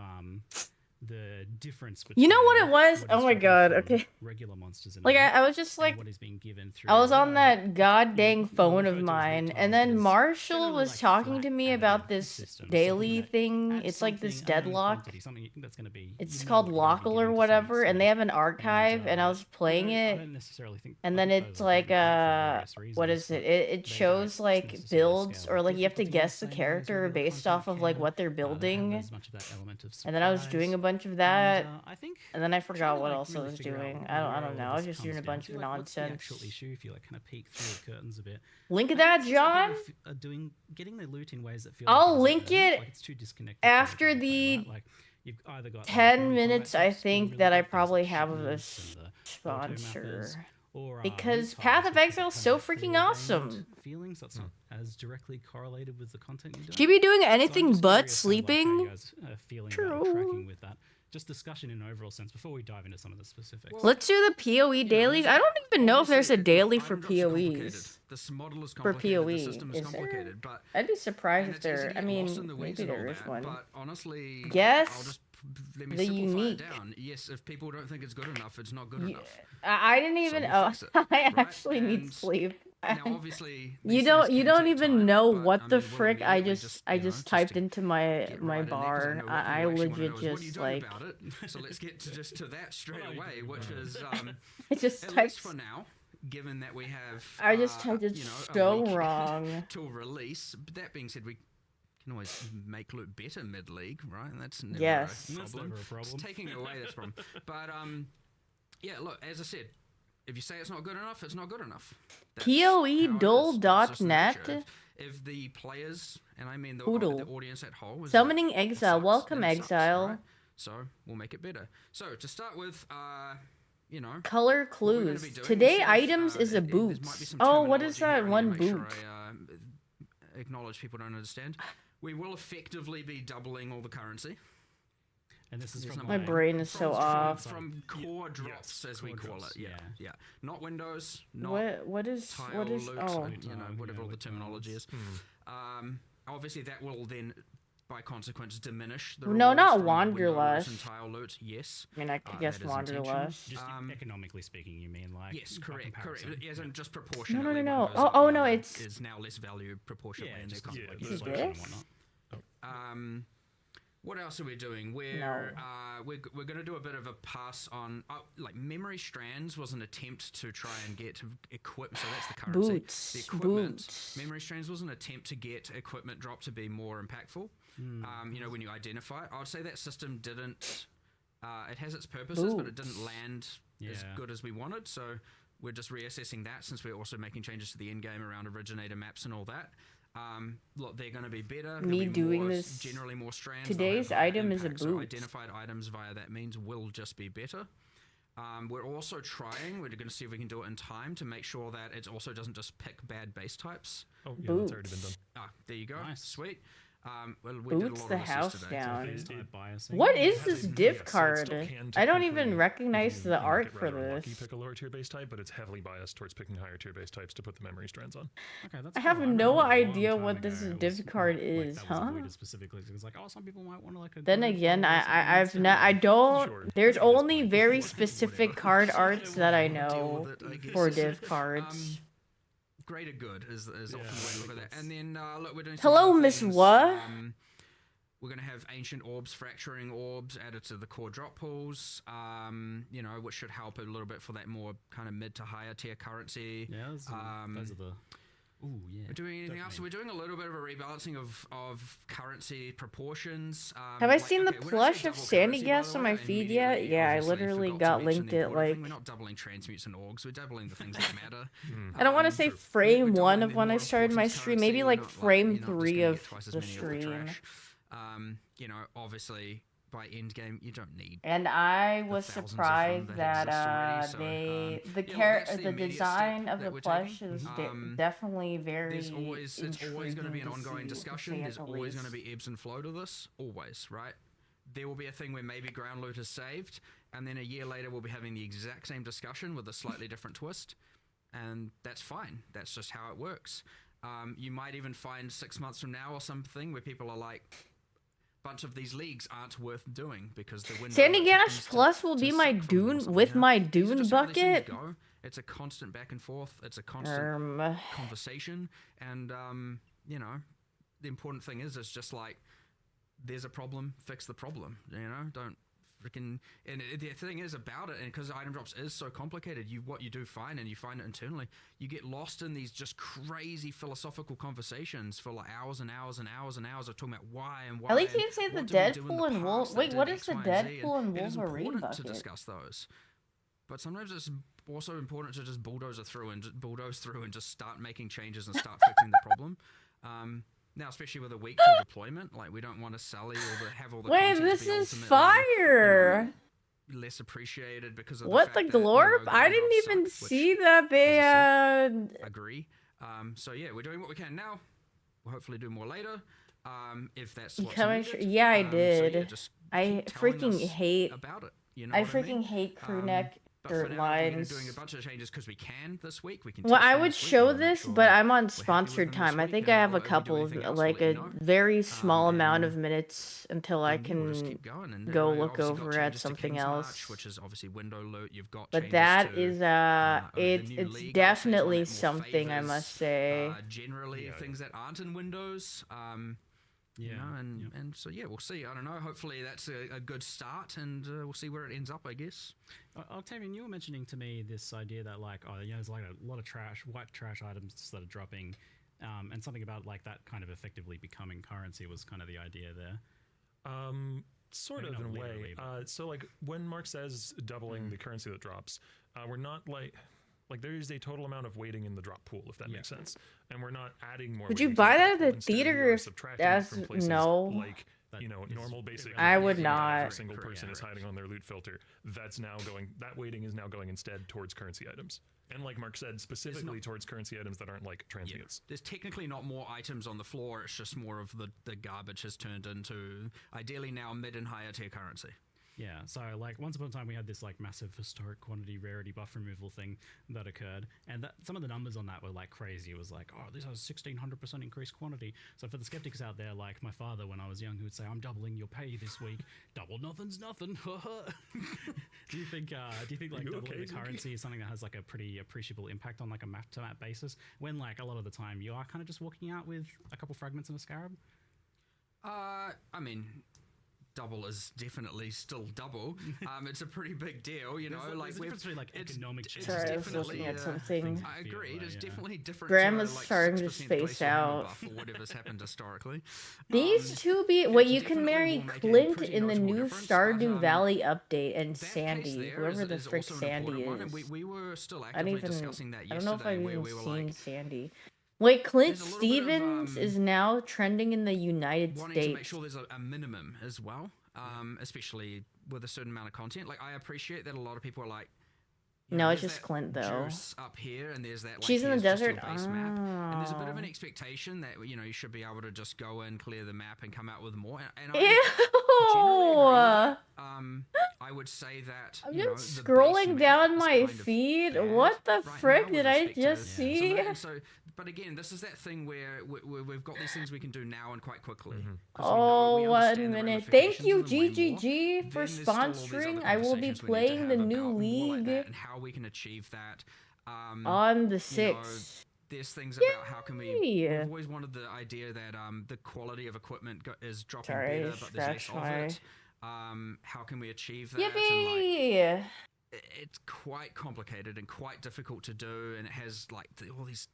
the difference between You know what it was? what Oh is my dropping god, from okay. regular monsters in Like a map I was just and like what is being given through. I was what on that god dang phone of refer to as loot mine, and tiles, then but is Marshall generally was like talking flat to me additive about this systems, daily something that thing. adds It's like this something, adding deadlock. quantity, something that's going to be. It's you know called what you're gonna be Lockle or getting to some whatever, and they extent. have an archive, and I was playing I it, don't necessarily think. and I then think it's those are like great for various what reasons, is it? but It they shows don't like necessarily builds, scale or with like you have to difficulty in the guess the same way as character regular based content off of like can. what they're They have building. as much of that element of And then I was doing a surprise. bunch of that, I think and then I trying forgot to, what like, else I really was figure out doing. where I don't all know. I was this just doing a comes down bunch to, of like, what's the nonsense. actual issue if you like kind of peek through the curtains a bit. Link I that, think some John. people are getting their loot in ways that feel I'll like link it like it's too disconnected from after gameplay, the right? Like you've either got 10 like, minutes combat I types being think really that I good, things probably like have of a shipments and the auto mappers, sponsor. or Because loot Path tiles, of which Exile is kind so of freaking preordained awesome. feelings that's not as directly correlated with the content you're doing. Should be doing So I'm anything just but curious kind of like how sleeping. you guys are feeling about True. tracking with that. Just discussion in an overall sense before we dive into some of the specifics. Let's do the PoE dailies. I don't even know if there's a daily for PoEs. This model is For complicated. PoE, The system is is there? complicated, but I'd be surprised and if it's easy there. to I get lost in mean, the weeds maybe and all there is that, one. But honestly, Yes, I'll just let me the simplify unique. it down. Yes, if people don't think it's good enough, it's not good enough. I didn't even. we'll Oh, fix it, I right? actually need And sleep. Now, obviously, You these don't. things You can don't take even time, know but, what I the mean, we'll frick I immediately just. you know, just just typed to into my get my right in there, 'cause bar. know what I people actually wanna legit know is what are you just doing like. about it. So let's get to just to that straight away, which is I just at typed. least for now. Given that we have, I just typed it you know, a so week wrong. till release. But that being said, we can always make loot better mid-league, right? And that's never Yes. a That's problem. never a problem. It's taking away this problem. But yeah, look, as I said, if you say it's not good enough, it's not good enough. That's how it is. That's just the nature. PoE.net. If the players, and I mean the Poodle. audience at whole, is Summoning like, it Exile. sucks, Welcome, then it sucks, Exile. right? So we'll make it better. So to start with, you know, Color what we're gonna clues. be doing Today instead of, items is a there boot. might be some Oh, what is terminology that here I need one to make boot? sure I acknowledge people don't understand. We will effectively be doubling all the currency. And this is There's from My like- brain is so off. From core drops, as we core call drops, it. Yeah, yeah. yeah. Not Windows, not What is tile what is loot, oh you know, whatever all the loot terminology is. Obviously, that will then, by consequence, diminish the No, rewards not from Wanderlust. Windows and tile loot. Yes. I mean I could that guess is intentional. Wanderlust. Just economically speaking, you mean like Yes, by correct. comparison. As in just proportionately. no. Windows Oh, no, you know, it's- is now less value proportionately Yeah, in their just conflict. like Is it inflation and this? whatnot. What else are we doing? We're going to do a bit of a pass on like memory strands was an attempt to try and get equipment. So that's the currency. Boots, The equipment. boots. Memory strands was an attempt to get equipment drop to be more impactful. You know, when you identify it, I would say that system didn't. It has its purposes, but it didn't land as Yeah. good as we wanted. So we're just reassessing that since we're also making changes to the end game around originator maps and all that. Look, they're going to be better. There'll Me be doing more, this- generally more strands. Today's They'll have higher item is a impact, so boot. identified items via that means will just be better. We're also trying. We're going to see if we can do it in time to make sure that it also doesn't just pick bad base types. Oh, yeah, that's already been done. There you go. Nice. Sweet. Well, we did a Boots lot the of this house yesterday. down. Type biasing. What It is has this a- div so it card? still can I don't technically, even recognize if the you art get for rather unlucky, this. pick a lower tier base type, but it's heavily biased towards picking higher tier base types to put the memory strands on. Okay, that's I cool. have remember no a long idea time what this ago it div was card not, is, like, that was huh? avoided specifically. It was like, oh, some people might want to like a. Then group again, or something I've instead. not, I don't. Sure. There's I think it's only fine. very Whatever. specific card arts that I Deal know with it, I guess. for div cards. Greater good is often the way to look at that. And then look, we're doing. Hello, some other Miss things. Wha. We're going to have ancient orbs, fracturing orbs added to the core drop pools, you know, which should help a little bit for that more kind of mid to higher tier currency. Yeah, those are the. Ooh, yeah. We're doing anything else? So we're doing a little bit of a rebalancing of currency proportions. Have I like, seen okay, the we're not plush saying of double Sandy currency, by Gas the on way. my I feed yet? immediately, Yeah, I obviously, literally forgot to got mention linked the it important thing. like. We're not doubling transmutes and orgs. We're doubling the things that matter. I don't want to say We're frame doubling one the of when I more started my important stream, currency. maybe We're like not, frame you're not just 3 gonna of get twice as the many of the stream. trash. You know, obviously by end game you don't need. And I was thousands of them surprised that that exist already, so, the yeah, well, that's the the immediate design step of the that we're plush taking. is definitely very It's always going to be an intriguing to ongoing see, to discussion. say at There's the always going to least. be ebbs and flow to this, always, right? There will be a thing where maybe ground loot is saved, and then a year later we'll be having the exact same discussion with a slightly different twist, and that's fine. That's just how it works. You might even find 6 months from now or something where people are like, bunch of these leagues aren't worth doing because the window Sandy Gash happens Plus to will be suck my from them or Dune something, with you know? my These are Dune just how these things bucket. go. It's a constant back and forth. It's a constant conversation, and you know, the important thing is just like there's a problem, fix the problem. You know, don't freaking. And the thing is about it, and because item drops is so complicated, what you do find, and you find it internally, you get lost in these just crazy philosophical conversations for like hours and hours and hours and hours of talking about why and why. At least and you didn't say the what did we do in Deadpool and past Wolf. that Wait, did what X, is the Y, and Z, Deadpool and it is Wolverine important to bucket? discuss those. But sometimes it's also important to just bulldoze through and just start making changes and start fixing the problem. Now, especially with a week to deployment, like we don't want to sally or have all the Wait, content this be is ultimately, fire! less appreciated because of What the the fact that, glorp? I ground didn't drops even suck, see which, that they as I said, agree. So yeah, we're doing what we can now. We'll hopefully do more later. If that's what's needed. Yeah, I So did. yeah, just I keep telling freaking us hate. about it. You know I what I freaking mean? hate crew neck But for shirt now, we're lines. doing a bunch of changes because we can this week. We can. Well, test I them would this week show and make this, sure but I'm on we're happy with sponsored them this time. I week, think and I have a if we do couple anything of else, like we'll a let you know. very small amount and of minutes until I then we'll just can keep going. And go I look obviously got over at changes to something King's else. March, which is obviously window loot. You've got But changes that to, is the it's new it's league updates, one definitely that more something I favors, must say. Generally, things that aren't in Windows. You know, and so yeah, we'll see. I don't know. Hopefully, that's a good start, and we'll see where it ends up. I guess. Octavian, you were mentioning to me this idea that like, oh, yeah, there's like a lot of white trash items that are dropping, and something about like that kind of effectively becoming currency was kind of the idea there. Sort Maybe of not in a way. literally, So like when Mark says doubling the currency that drops, we're not like there is a total amount of weighting in the drop pool, if that makes sense, and we're not adding more. Would you weighting to buy the that drop at pool. the Instead, we theater are if subtracting it that's from places no? like That normal basic. I items would that not. every single person is hiding on their loot filter. That's now going. That weighting is now going instead towards currency items, and like Mark said, specifically towards currency items that aren't like transients. There's technically not more items on the floor. It's just more of the garbage has turned into ideally now mid and higher tier currency. Yeah, so like once upon a time we had this like massive historic quantity rarity buff removal thing that occurred, and some of the numbers on that were like crazy. It was like, oh, this has 1600% increased quantity. So for the skeptics out there, like my father when I was young, who would say, I'm doubling your pay this week. Double nothing's nothing. do you think like doubling the currency is something that has like a pretty appreciable impact on like a map to map basis, when like a lot of the time you are kind of just walking out with a couple fragments and a scarab? I mean, double is definitely still double. It's a pretty big deal, you know. There's like a difference between like economic it's change. Sorry, I was definitely looking at something. things I feel agree. It like, is definitely different. Grandma's to, like, starting to 6% space place or out. buff or whatever's happened historically. These two be wait, you can definitely marry will make a Clint pretty in the noticeable new difference, Stardew but, Valley update and That case Sandy, there whoever the is frick also an Sandy important one, is. and we were still I don't actively even. discussing that I don't know if yesterday, I've where even we were seen like Sandy. Wait, Clint There's a little bit of, Stevens is now trending in the United wanting States. to make sure there's a minimum as well, especially with a certain amount of content. Like, I appreciate that a lot of people are like, You No, know, it's there's just that Clint, though. juice up here, and there's that. Like, She's in the here's just your desert? base map, and there's a bit of an Oh. expectation that you should be able to just go in, clear the map, and come out with more. And I Ew! generally agree with that. I would say that I'm you know just the scrolling base down map my is kind of feed. bad What the right frick now did with I respect just to see? but again, this is that thing where we've got these things we can do now and quite quickly. Oh, we 1 understand the minute. Thank you, ramifications of them way more. GGG, for Then there's still all these other sponsoring. I will be conversations we need to playing the have new about more like league that and how we can achieve that. on the You know, 6th. there's things about how can we. Yay. We've always wanted the idea that the quality of equipment is dropping Sorry, better, but there's less scratch of my... it. How can we achieve that? And Yippee! like, it's quite complicated and quite difficult to do, and it has like all these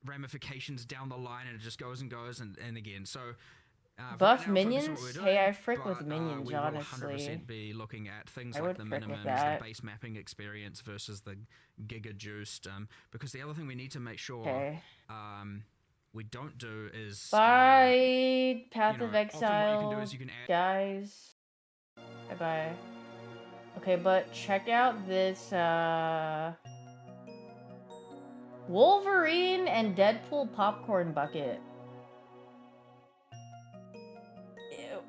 ramifications down the line, and it just goes and goes and again. So. Buff right now, focus on what minions? we're Hey, I doing, frick with but, minions, we will 100% honestly. be looking at things I like would the frick with minimums, that. the base mapping experience versus the giga juiced. Because the other thing we need to make sure Okay. we don't do is Bye, Path of often what you can do Exile, is you can add guys. Bye-bye. Okay, but check out this, Wolverine and Deadpool popcorn bucket. Ew,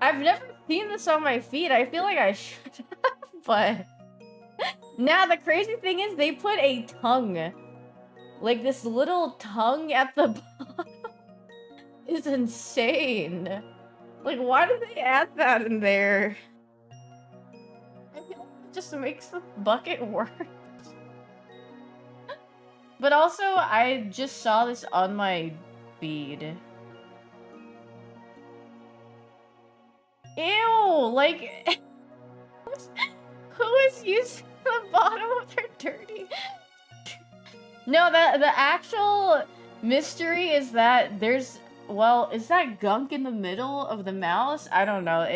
I've never seen this on my feed. I feel like I should have, but... Now, the crazy thing is they put a tongue. Like, this little tongue at the bottom is insane. Like, why did they add that in there? I feel like it just makes the bucket worse. But also, I just saw this on my feed. Ew! Like, who is using the bottom of their dirty? No, the actual mystery is that there's, well, is that gunk in the middle of the mouse? I don't know.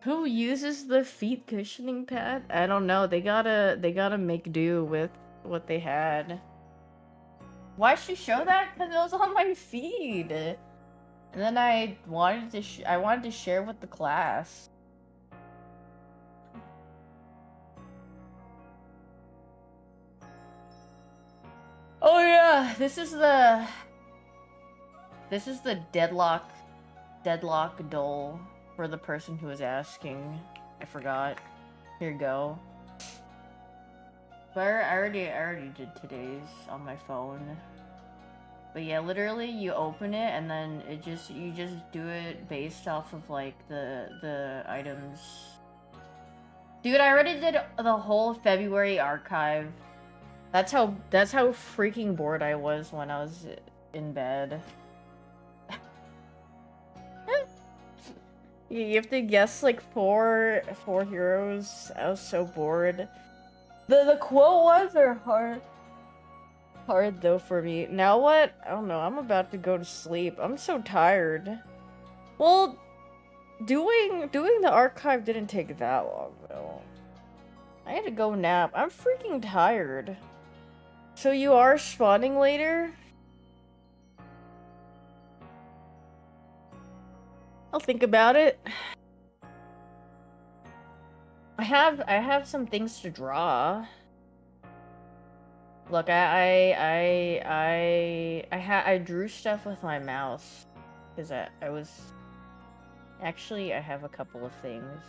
Who uses the feet cushioning pad? I don't know. They gotta make do with what they had. Why'd she show that? Because it was on my feed. And then I wanted to share with the class. Oh yeah, this is the deadlock doll for the person who was asking. I forgot. Here you go. But I already did today's on my phone. But yeah, literally you open it and then you just do it based off of like the items. Dude, I already did the whole February archive. That's how freaking bored I was when I was in bed. You have to guess like four heroes. I was so bored. The quote ones are hard though for me. Now what? I don't know. I'm about to go to sleep. I'm so tired. Well, doing the archive didn't take that long though. I had to go nap. I'm freaking tired. So you are spawning later? I'll think about it. I have some things to draw. Look, I drew stuff with my mouse because I was actually I have a couple of things.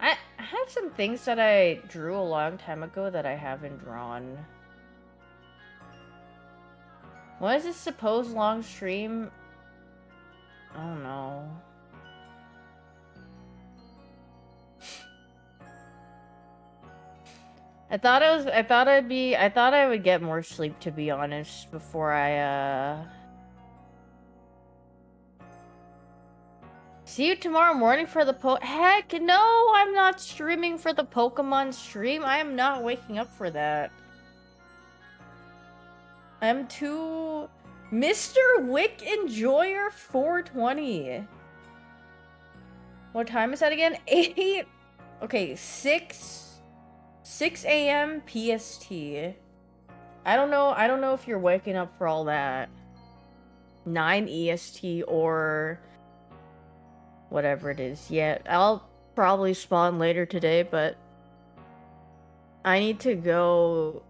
I have some things that I drew a long time ago that I haven't drawn. What is this supposed long stream? I don't know. I thought I would get more sleep, to be honest, before I see you tomorrow morning for the Heck no, I'm not streaming for the Pokemon stream. I am not waking up for that. I'm too... Mr. Wick Enjoyer 420. What time is that again? 8? Okay, 6 a.m. PST. I don't know if you're waking up for all that. 9 EST or whatever it is. Yeah, I'll probably spawn later today, but I need to go.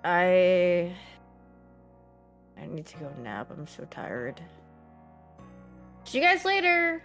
I need to go nap. I'm so tired. See you guys later.